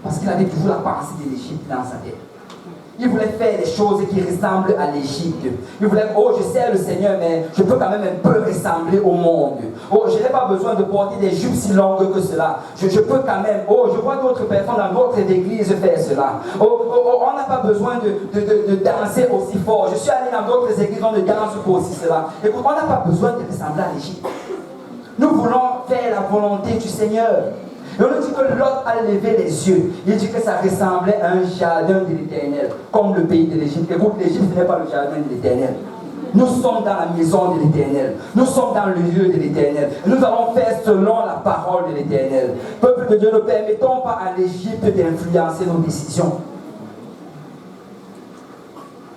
Parce qu'il avait toujours la pensée de l'Égypte dans sa tête. Il voulait faire des choses qui ressemblent à l'Égypte. Il voulait, oh, je sais le Seigneur, mais je peux quand même un peu ressembler au monde. Oh, je n'ai pas besoin de porter des jupes si longues que cela. Je peux quand même, oh, je vois d'autres personnes dans d'autres églises faire cela. On n'a pas besoin de danser aussi fort. Je suis allé dans d'autres églises, on ne danse pas aussi cela. Écoute, on n'a pas besoin de ressembler à l'Égypte. Nous voulons faire la volonté du Seigneur. Et on nous dit que Lot a levé les yeux. Il dit que ça ressemblait à un jardin de l'Éternel, comme le pays de l'Égypte. Écoute, l'Égypte n'est pas le jardin de l'Éternel. Nous sommes dans la maison de l'Éternel. Nous sommes dans le lieu de l'Éternel. Nous allons faire selon la parole de l'Éternel. Peuple de Dieu, ne permettons pas à l'Égypte d'influencer nos décisions.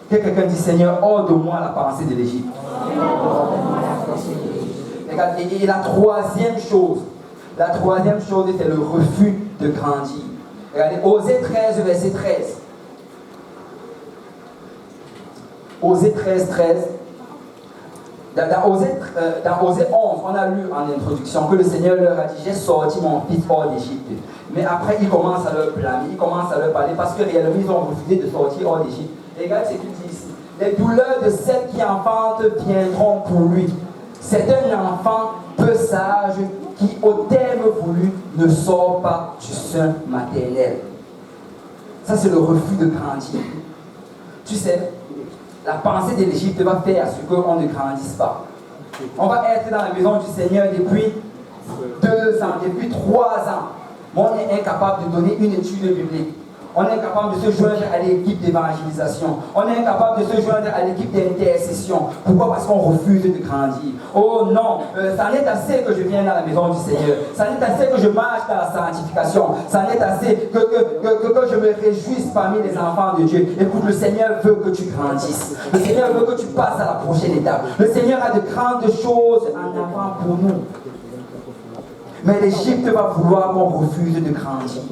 Que quelqu'un dit, Seigneur, hors de moi la pensée de l'Égypte. Et la troisième chose, c'est le refus de grandir. Regardez, Osée 13, verset 13. Osée 13, 13. Dans Osée 11, on a lu en introduction que le Seigneur leur a dit, j'ai sorti mon fils hors d'Égypte. Mais après, il commence à leur blâmer, il commence à leur parler, parce que réellement, ils ont refusé de sortir hors d'Égypte. Et regarde ce qu'il dit ici. Les douleurs de celles qui enfantent viendront pour lui. C'est un enfant peu sage qui, au terme voulu, ne sort pas du sein maternel. Ça, c'est le refus de grandir. Tu sais, la pensée de l'Égypte va faire à ce qu'on ne grandisse pas. On va être dans la maison du Seigneur depuis 2 ans, depuis 3 ans. Mais on est incapable de donner une étude biblique. On est incapable de se joindre à l'équipe d'évangélisation. On est incapable de se joindre à l'équipe d'intercession. Pourquoi? Parce qu'on refuse de grandir. Oh non, ça n'est assez que je vienne dans la maison du Seigneur. Ça n'est assez que je marche dans la sanctification. Ça n'est assez que je me réjouisse parmi les enfants de Dieu. Écoute, le Seigneur veut que tu grandisses. Le Seigneur veut que tu passes à la prochaine étape. Le Seigneur a de grandes choses en avant pour nous. Mais l'Égypte va vouloir qu'on refuse de grandir.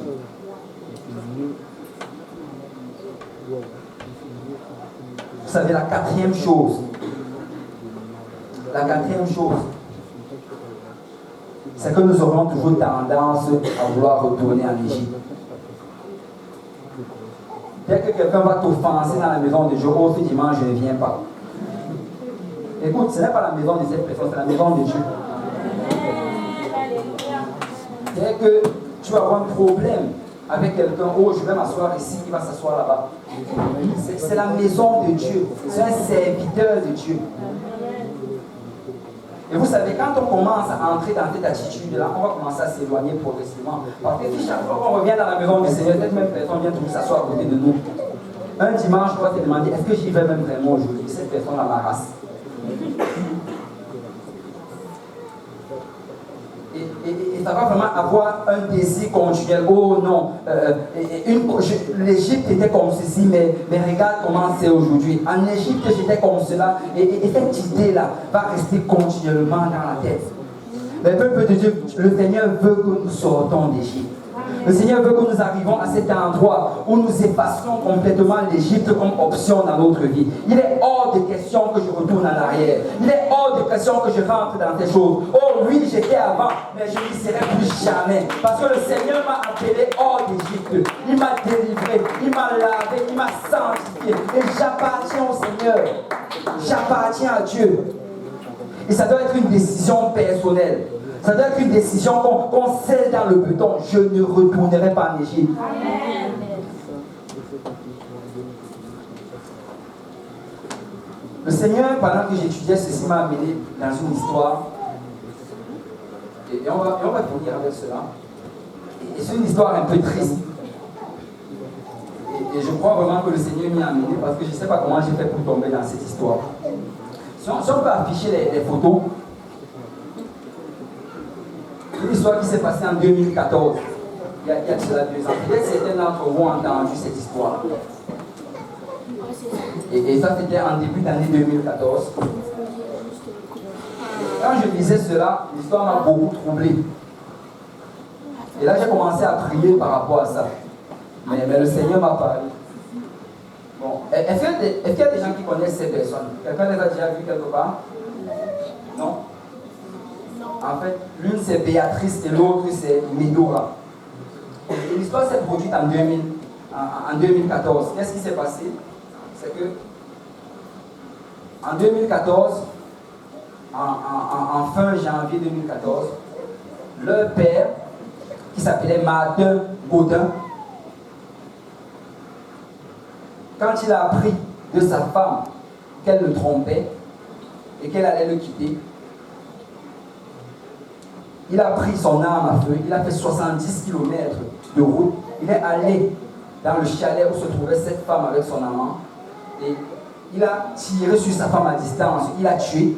Vous savez, la quatrième chose, c'est que nous aurons toujours tendance à vouloir retourner en Égypte. Dès que quelqu'un va t'offenser dans la maison de Dieu, oh, ce dimanche, je ne viens pas. Écoute, ce n'est pas la maison de cette personne, c'est la maison de Dieu. Dès que tu vas avoir un problème avec quelqu'un, oh, je vais m'asseoir ici, il va s'asseoir là-bas. C'est la maison de Dieu. C'est un serviteur de Dieu. Et vous savez, quand on commence à entrer dans cette attitude-là, on va commencer à s'éloigner progressivement. Parce que si chaque fois qu'on revient dans la maison du Seigneur, cette même personne vient toujours s'asseoir à côté de nous. Un dimanche, on va se demander, est-ce que j'y vais même vraiment aujourd'hui? Cette personne m'embarrasse. Et ça va vraiment avoir un désir continuel. Oh non, l'Égypte était comme ceci, mais regarde comment c'est aujourd'hui. En Égypte, j'étais comme cela. Et cette idée-là va rester continuellement dans la tête. Mais peuple de Dieu, le Seigneur veut que nous sortons d'Égypte. Le Seigneur veut que nous arrivions à cet endroit où nous effacions complètement l'Égypte comme option dans notre vie. Il est hors de question que je retourne en arrière. Il est hors de question que je rentre dans ces choses. Oh oui, j'étais avant, mais je n'y serai plus jamais. Parce que le Seigneur m'a appelé hors d'Égypte. Il m'a délivré, il m'a lavé, il m'a sanctifié. Et j'appartiens au Seigneur. J'appartiens à Dieu. Et ça doit être une décision personnelle. Ça doit être une décision qu'on scelle dans le béton. Je ne retournerai pas en Égypte. Amen. Le Seigneur, pendant que j'étudiais ceci, m'a amené dans une histoire. Et on va finir avec cela. Et c'est une histoire un peu triste. Et je crois vraiment que le Seigneur m'y a amené parce que je ne sais pas comment j'ai fait pour tomber dans cette histoire. Si on peut afficher les photos, une histoire qui s'est passée en 2014. Il y a cela 2 ans. Peut-être certains d'entre vous ont entendu cette histoire. Et ça, c'était en début d'année 2014. Quand je disais cela, l'histoire m'a beaucoup troublé. Et là, j'ai commencé à prier par rapport à ça. Mais le Seigneur m'a parlé. Bon, est-ce qu'il y a des gens qui connaissent ces personnes? Quelqu'un les a déjà vues quelque part? Non? En fait, l'une c'est Béatrice et l'autre c'est Medora. Et l'histoire s'est produite en 2014. Qu'est-ce qui s'est passé? C'est que en 2014, en fin janvier 2014, leur père, qui s'appelait Martin Gaudin, quand il a appris de sa femme qu'elle le trompait et qu'elle allait le quitter, il a pris son arme à feu, il a fait 70 km de route, il est allé dans le chalet où se trouvait cette femme avec son amant et il a tiré sur sa femme à distance, il a tué.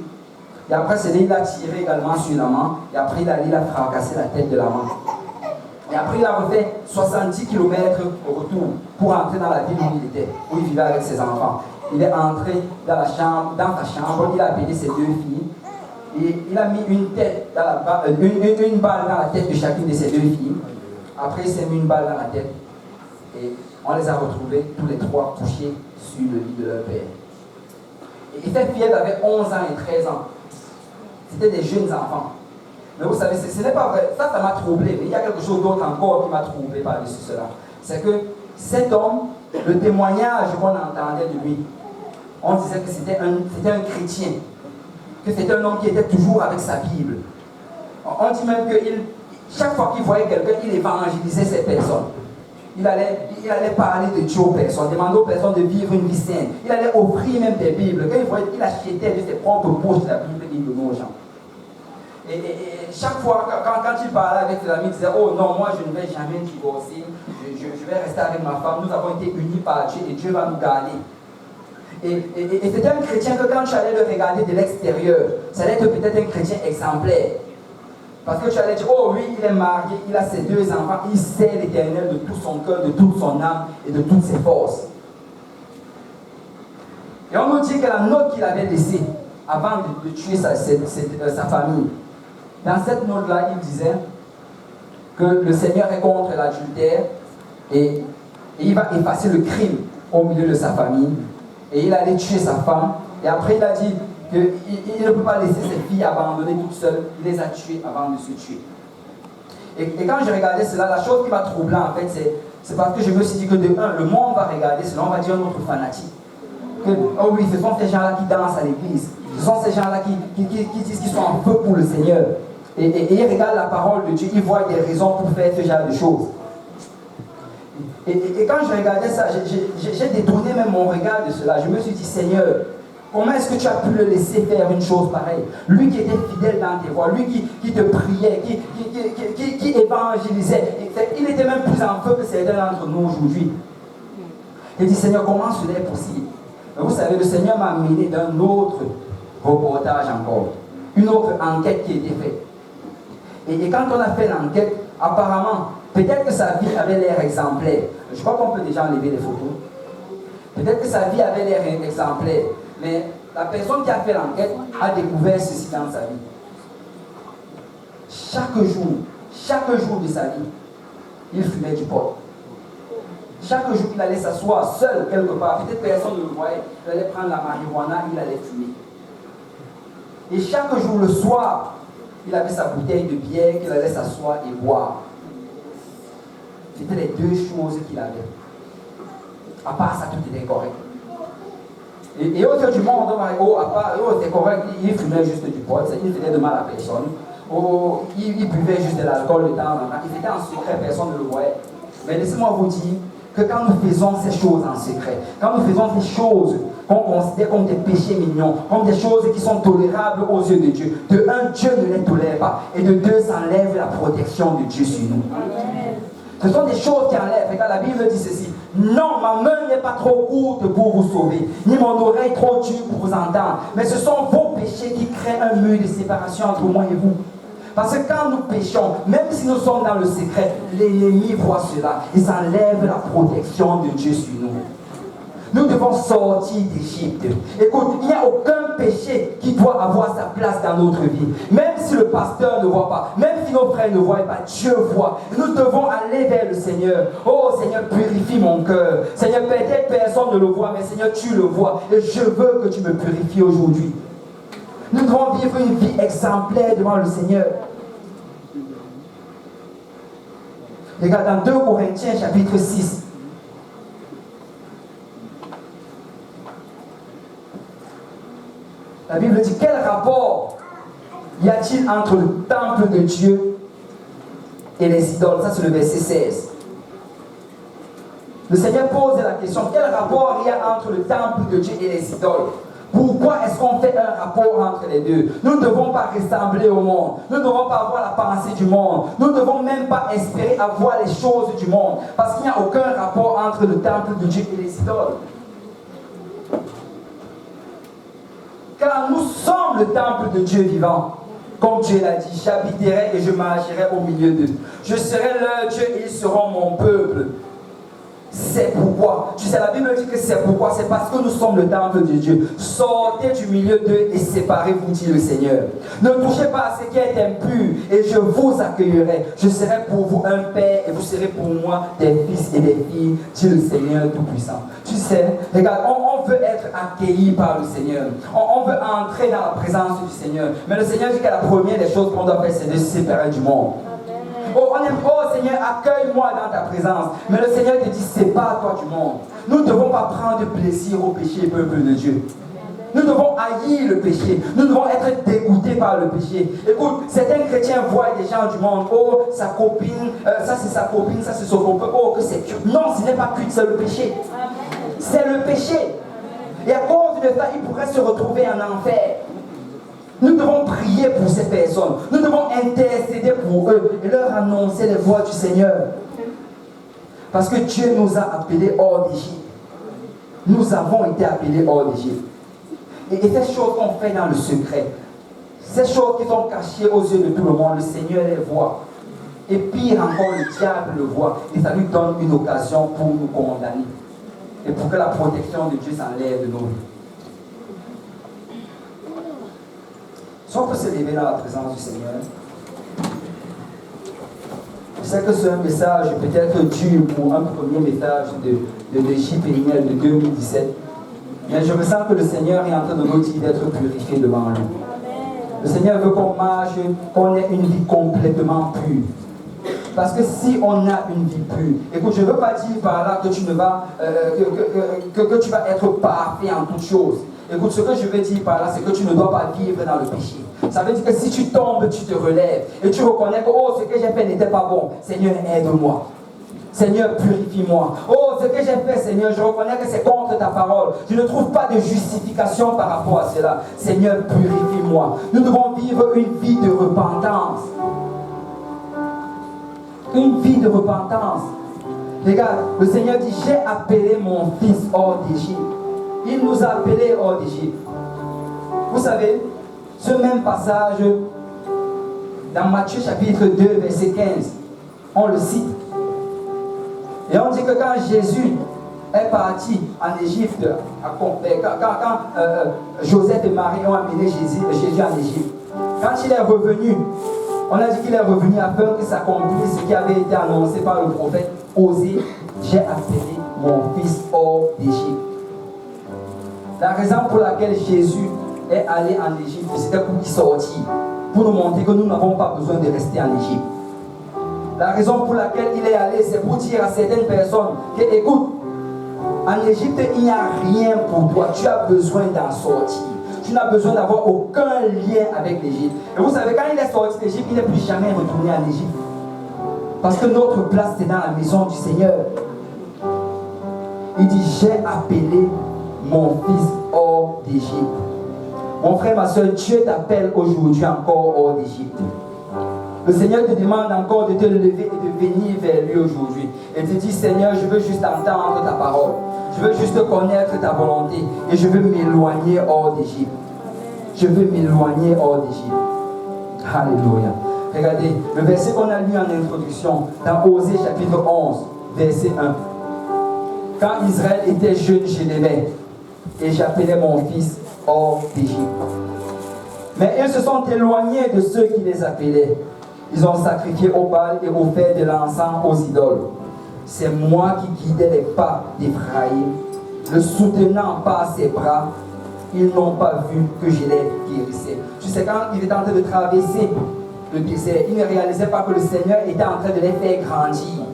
Et après, il a tiré également sur l'amant. Et après, il a fracassé la tête de l'amant. Et après, il a refait 70 km au retour pour entrer dans la ville où il était, où il vivait avec ses enfants. Il est entré dans sa chambre, il a appelé ses 2 filles. Et il a mis une balle dans la tête de chacune de ses 2 filles. Après, il s'est mis une balle dans la tête. Et on les a retrouvés tous les 3 couchés sur le lit de leur père. Et cette fillette avait 11 ans et 13 ans. C'était des jeunes enfants. Mais vous savez, ce n'est pas vrai. Ça m'a troublé. Mais il y a quelque chose d'autre encore qui m'a troublé par-dessus cela. C'est que cet homme, le témoignage qu'on entendait de lui, on disait que c'était un chrétien. Que c'était un homme qui était toujours avec sa Bible. On dit même que chaque fois qu'il voyait quelqu'un, il évangélisait ces personnes. Il allait parler de Dieu aux personnes, demander aux personnes de vivre une vie saine. Il allait offrir même des Bibles. Quand il voyait qu'il achetait de ses propres poches la Bible, il donnait aux gens. Et chaque fois, quand il parlait avec ses amis, il disait, oh non, moi je ne vais jamais divorcer, je vais rester avec ma femme, nous avons été unis par Dieu et Dieu va nous garder. Et c'était un chrétien que quand tu allais le regarder de l'extérieur, ça allait être peut-être un chrétien exemplaire. Parce que tu allais dire, oh oui, il est marié, il a ses 2 enfants, il sait l'Éternel de tout son cœur, de toute son âme et de toutes ses forces. Et on nous dit que la note qu'il avait laissée avant de tuer sa famille, dans cette note-là, il disait que le Seigneur est contre l'adultère et il va effacer le crime au milieu de sa famille. Et il allait tuer sa femme. Et après, il a dit qu'il ne peut pas laisser ses filles abandonnées toutes seules. Il les a tuées avant de se tuer. Et quand je regardais cela, la chose qui m'a troublé, en fait, c'est parce que je me suis dit que de un, le monde va regarder cela, on va dire un autre fanatique. Que, oh oui, ce sont ces gens-là qui dansent à l'église. Ce sont ces gens-là qui disent qu'ils sont en feu pour le Seigneur. Et ils regardent la parole de Dieu, ils voient des raisons pour faire ce genre de choses. Et quand je regardais ça, j'ai détourné même mon regard de cela. Je me suis dit, Seigneur, comment est-ce que tu as pu le laisser faire une chose pareille? Lui qui était fidèle dans tes voies, lui qui te priait, qui évangélisait. Il était même plus en feu que certains d'entre nous aujourd'hui. J'ai dit, Seigneur, comment cela est possible? Mais vous savez, le Seigneur m'a amené d'un autre reportage encore. Une autre enquête qui a été faite. Et quand on a fait l'enquête, apparemment, peut-être que sa vie avait l'air exemplaire. Je crois qu'on peut déjà enlever les photos. Peut-être que sa vie avait l'air exemplaire. Mais la personne qui a fait l'enquête a découvert ceci dans sa vie. Chaque jour de sa vie, il fumait du pot. Chaque jour, il allait s'asseoir seul quelque part. Peut-être personne ne le voyait. Il allait prendre la marijuana, il allait fumer. Et chaque jour, le soir, il avait sa bouteille de bière qu'il allait s'asseoir et boire. C'était les 2 choses qu'il avait. À part ça, tout était correct. Et au du monde, on va dire, oh, c'est correct, il fumait juste du pot, il faisait de mal à personne. Oh, il buvait juste de l'alcool de temps en temps. Il était en secret, personne ne le voyait. Mais laissez-moi vous dire que quand nous faisons ces choses en secret, quand nous faisons ces choses qu'on considère comme des péchés mignons, comme des choses qui sont tolérables aux yeux de Dieu, de un, Dieu ne les tolère pas, et de deux, ça enlève la protection de Dieu sur nous. Amen. Ce sont des choses qui enlèvent. Regarde, la Bible dit ceci. Non, ma main n'est pas trop courte pour vous sauver, ni mon oreille trop dure pour vous entendre. Mais ce sont vos péchés qui créent un mur de séparation entre moi et vous. Parce que quand nous péchons, même si nous sommes dans le secret, l'ennemi voit cela. Il s'enlève la protection de Dieu sur nous. Nous devons sortir d'Égypte. Écoute, il n'y a aucun péché qui doit avoir sa place dans notre vie. Même si le pasteur ne voit pas, même si nos frères ne voient pas, Dieu voit. Nous devons aller vers le Seigneur. Oh Seigneur, purifie mon cœur. Seigneur, peut-être personne ne le voit, mais Seigneur, tu le vois. Et je veux que tu me purifies aujourd'hui. Nous devons vivre une vie exemplaire devant le Seigneur. Regarde dans 2 Corinthiens chapitre 6. La Bible dit, quel rapport y a-t-il entre le temple de Dieu et les idoles? Ça c'est le verset 16. Le Seigneur pose la question, quel rapport y a entre le temple de Dieu et les idoles? Pourquoi est-ce qu'on fait un rapport entre les deux? Nous ne devons pas ressembler au monde. Nous ne devons pas avoir la pensée du monde. Nous ne devons même pas espérer avoir les choses du monde. Parce qu'il n'y a aucun rapport entre le temple de Dieu et les idoles. Car nous sommes le temple de Dieu vivant. Comme Dieu l'a dit, j'habiterai et je marcherai au milieu d'eux. Je serai leur Dieu et ils seront mon peuple. C'est pourquoi, tu sais, la Bible dit que c'est pourquoi, c'est parce que nous sommes le temple de Dieu. Sortez du milieu d'eux et séparez-vous, dit le Seigneur. Ne touchez pas à ce qui est impur et je vous accueillerai. Je serai pour vous un père et vous serez pour moi des fils et des filles, dit le Seigneur Tout-Puissant. Tu sais, regarde, on veut être accueilli par le Seigneur. On veut entrer dans la présence du Seigneur. Mais le Seigneur dit que la première des choses qu'on doit faire, c'est de se séparer du monde. Oh, on aime, oh Seigneur, accueille-moi dans ta présence. Mais le Seigneur te dit, sépare-toi du monde. Nous ne devons pas prendre plaisir au péché, peuple de Dieu. Nous devons haïr le péché. Nous devons être dégoûtés par le péché. Écoute, certains chrétiens voient des gens du monde. Oh, sa copine, ça c'est sa copine, ça c'est son copain. Oh, que c'est culte. Non, ce n'est pas culte, c'est le péché. C'est le péché. Et à cause de ça, il pourrait se retrouver en enfer. Nous devons prier pour ces personnes. Nous devons intercéder pour eux et leur annoncer les voies du Seigneur. Parce que Dieu nous a appelés hors d'Égypte. Nous avons été appelés hors d'Égypte. Et ces choses qu'on fait dans le secret, ces choses qui sont cachées aux yeux de tout le monde, le Seigneur les voit. Et pire encore, le diable le voit. Et ça lui donne une occasion pour nous condamner. Et pour que la protection de Dieu s'enlève de nos vies. Si on peut se lever dans la présence du Seigneur. Je sais que c'est un message peut-être dur pour un premier message de JPNL de 2017. Mais je ressens que le Seigneur est en train de nous dire d'être purifié devant lui. Le Seigneur veut qu'on marche, qu'on ait une vie complètement pure. Parce que si on a une vie pure, écoute, je ne veux pas dire par là que tu ne vas, que tu vas être parfait en toutes choses. Écoute, ce que je veux dire par là, c'est que tu ne dois pas vivre dans le péché. Ça veut dire que si tu tombes, tu te relèves. Et tu reconnais que, oh, ce que j'ai fait n'était pas bon. Seigneur, aide-moi. Seigneur, purifie-moi. Oh, ce que j'ai fait, Seigneur, je reconnais que c'est contre ta parole. Je ne trouve pas de justification par rapport à cela. Seigneur, purifie-moi. Nous devons vivre une vie de repentance. Une vie de repentance. Regarde, le Seigneur dit, j'ai appelé mon fils hors d'Égypte. Il nous a appelés hors d'Égypte. Vous savez, ce même passage, dans Matthieu chapitre 2, verset 15, on le cite. Et on dit que quand Jésus est parti en Égypte, quand Joseph et Marie ont amené Jésus en Égypte, quand il est revenu, on a dit qu'il est revenu afin que s'accomplisse ce qui avait été annoncé par le prophète Osée, j'ai appelé mon fils hors d'Égypte. La raison pour laquelle Jésus est allé en Égypte, c'était pour qu'il sorte, pour nous montrer que nous n'avons pas besoin de rester en Égypte. La raison pour laquelle il est allé, c'est pour dire à certaines personnes que, écoute, en Égypte, il n'y a rien pour toi, tu as besoin d'en sortir. Tu n'as besoin d'avoir aucun lien avec l'Égypte. Et vous savez, quand il est sorti d'Égypte, il n'est plus jamais retourné en Égypte. Parce que notre place, c'est dans la maison du Seigneur. Il dit, j'ai appelé mon fils hors d'Égypte. Mon frère, ma soeur, Dieu t'appelle aujourd'hui encore hors d'Égypte. Le Seigneur te demande encore de te lever et de venir vers lui aujourd'hui. Et te dire, Seigneur, je veux juste entendre ta parole. Je veux juste connaître ta volonté. Et je veux m'éloigner hors d'Égypte. Je veux m'éloigner hors d'Égypte. Alléluia. Regardez, le verset qu'on a lu en introduction, dans Osée chapitre 11, verset 1. Quand Israël était jeune, je l'aimais. Et j'appelais mon fils hors d'Égypte. Mais ils se sont éloignés de ceux qui les appelaient. Ils ont sacrifié au Baal et offert de l'encens aux idoles. C'est moi qui guidais les pas d'Éphraïm, le soutenant par ses bras. Ils n'ont pas vu que je les guérissais. Tu sais, quand il était en train de traverser le désert, il ne réalisait pas que le Seigneur était en train de les faire grandir.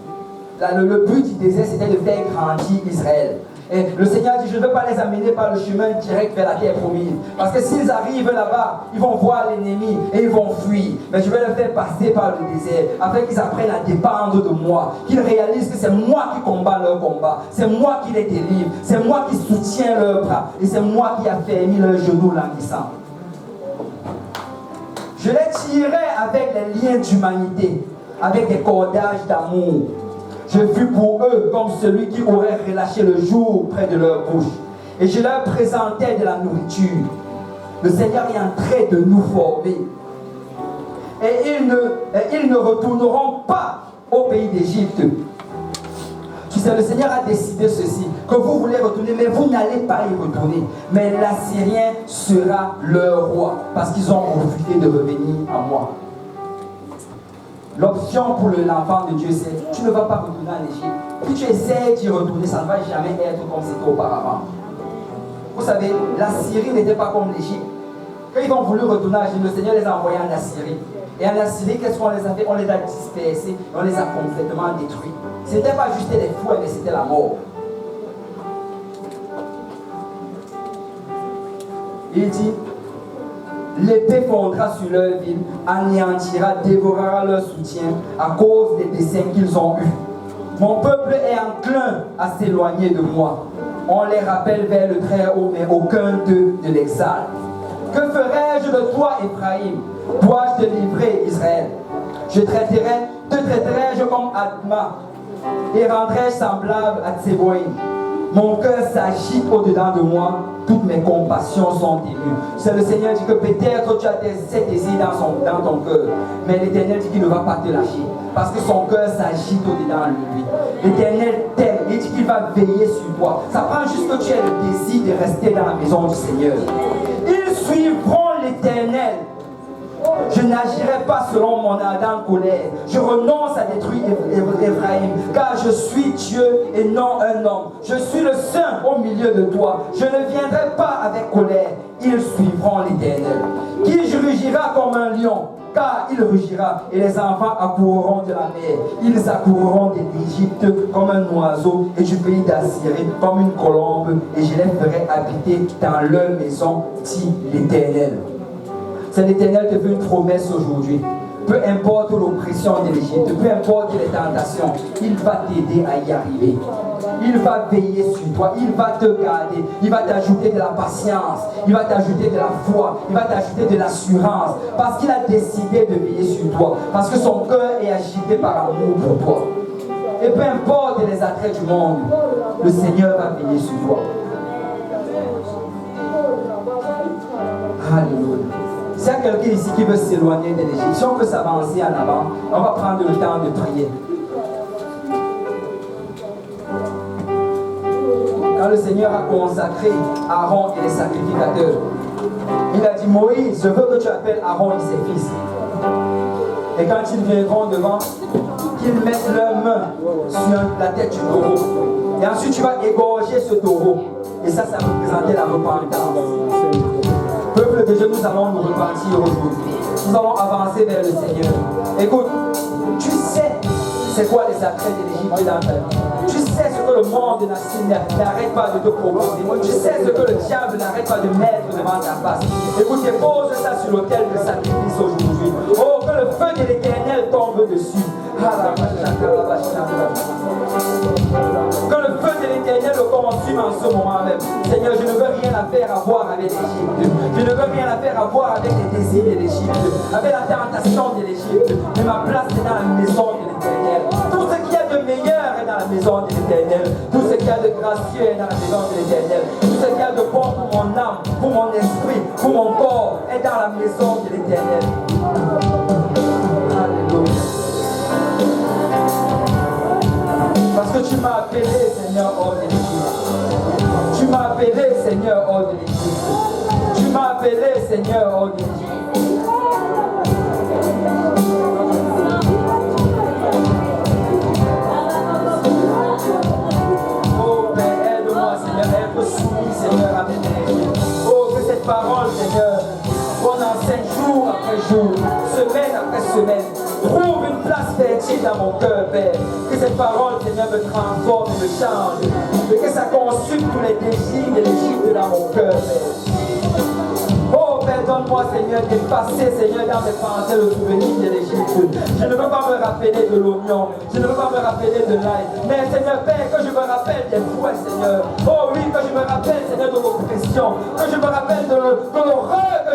Là, le but du désert, c'était de faire grandir Israël. Et le Seigneur dit, je ne veux pas les amener par le chemin direct vers la terre promise. Parce que s'ils arrivent là-bas, ils vont voir l'ennemi et ils vont fuir. Mais je vais les faire passer par le désert, afin qu'ils apprennent à dépendre de moi. Qu'ils réalisent que c'est moi qui combats leur combat. C'est moi qui les délivre. C'est moi qui soutiens leurs bras. Et c'est moi qui affermis leurs genoux languissants. Je les tirerai avec les liens d'humanité, avec des cordages d'amour. Je fus pour eux comme celui qui aurait relâché le jour près de leur bouche. Et je leur présentais de la nourriture. Le Seigneur est en train de nous former. Et ils ne retourneront pas au pays d'Égypte. Tu sais, le Seigneur a décidé ceci, que vous voulez retourner, mais vous n'allez pas y retourner. Mais l'Assyrien sera leur roi, parce qu'ils ont refusé de revenir à moi. L'option pour l'enfant de Dieu, c'est tu ne vas pas retourner en Égypte. Si tu essaies d'y retourner, ça ne va jamais être comme c'était auparavant. Vous savez, la Syrie n'était pas comme l'Égypte. Quand ils ont voulu retourner en Égypte, le Seigneur les a envoyés en Assyrie. Et en Assyrie, qu'est-ce qu'on les a fait? On les a dispersés et on les a complètement détruits. Ce n'était pas juste les fouets, mais c'était la mort. Il dit, l'épée fondra sur leur ville, anéantira, dévorera leur soutien à cause des desseins qu'ils ont eus. Mon peuple est enclin à s'éloigner de moi. On les rappelle vers le Très-Haut, mais aucun d'eux ne l'exalte. Que ferai-je de toi, Éphraïm? Dois-je te livrer, Israël? Te traiterai-je comme Adma et rendrai-je semblable à Tseboïm? Mon cœur s'agite au-dedans de moi, toutes mes compassions sont émues. C'est le Seigneur dit que peut-être tu as ces désirs dans ton cœur, mais l'Éternel dit qu'il ne va pas te lâcher, parce que son cœur s'agite au-dedans de lui. L'Éternel t'aime, il dit qu'il va veiller sur toi. Ça prend juste que tu aies le désir de rester dans la maison du Seigneur. Ils suivront l'Éternel. Je n'agirai pas selon mon ardente colère. Je renonce à détruire Éphraïm, car je suis Dieu et non un homme. Je suis le Saint au milieu de toi. Je ne viendrai pas avec colère. Ils suivront l'Éternel. Qui rugira comme un lion, car il rugira, et les enfants accourront de la mer. Ils accourront de l'Égypte comme un oiseau, et du pays d'Assyrie comme une colombe, et je les ferai habiter dans leur maison, dit l'Éternel. C'est l'Éternel qui fait une promesse aujourd'hui. Peu importe l'oppression de l'Égypte, peu importe les tentations, il va t'aider à y arriver. Il va veiller sur toi, il va te garder, il va t'ajouter de la patience, il va t'ajouter de la foi, il va t'ajouter de l'assurance, parce qu'il a décidé de veiller sur toi, parce que son cœur est agité par amour pour toi. Et peu importe les attraits du monde, le Seigneur va veiller sur toi. Alléluia. S'il y a quelqu'un ici qui veut s'éloigner de l'Égypte, si on veut s'avancer en avant, on va prendre le temps de prier. Quand le Seigneur a consacré Aaron et les sacrificateurs, il a dit, Moïse, je veux que tu appelles Aaron et ses fils. Et quand ils viendront devant, qu'ils mettent leurs mains sur la tête du taureau. Et ensuite tu vas égorger ce taureau. Et ça représentait la repentance. Peuple de Dieu, nous allons nous repentir aujourd'hui. Nous allons avancer vers le Seigneur. Écoute, tu sais c'est quoi les attraits de l'Égypte dans ta vie. Tu sais ce que le monde n'arrête pas de te proposer. Tu sais ce que le diable n'arrête pas de mettre devant ta face. Écoute, dépose ça sur l'autel de sacrifice aujourd'hui. Oh, que le feu de l'Éternel tombe dessus. Que le feu de l'Éternel le consume en ce moment même. Seigneur, je ne veux rien à faire à voir avec l'Égypte. Je ne veux rien à faire à voir avec les désirs de l'Égypte, avec la tentation de l'Égypte. Mais ma place est dans la maison de l'Éternel. Tout ce qu'il y a de meilleur est dans la maison de l'Éternel. Tout ce qu'il y a de gracieux est dans la maison de l'Éternel. Tout ce qu'il y a de bon pour mon âme, pour mon esprit, pour mon corps est dans la maison de l'Éternel. Alléluia. Parce que tu m'as appelé, Seigneur, hors de l'Égypte. Tu m'as appelé, Seigneur, hors de l'Égypte. Tu m'as appelé, Seigneur, hors de l'Égypte. Oh Père, aide-moi, Seigneur, être soumis, Seigneur, à mes Égypte. Oh, que cette parole, Seigneur, qu'on enseigne jour après jour, semaine après semaine, trouve une place fertile dans mon cœur, Père. Que cette parole, Seigneur, me transforme et me change. Et que ça consume tous les désirs de l'Égypte dans mon cœur, Père. Oh Père, donne-moi, Seigneur, d'effacer, Seigneur, dans mes pensées le souvenir de l'Égypte. Je ne veux pas me rappeler de l'oignon. Je ne veux pas me rappeler de l'ail. Mais Seigneur, Père, que je me rappelle des fouets, Seigneur. Oh oui, que je me rappelle, Seigneur, de l'oppression. Que je me rappelle de l'horreur que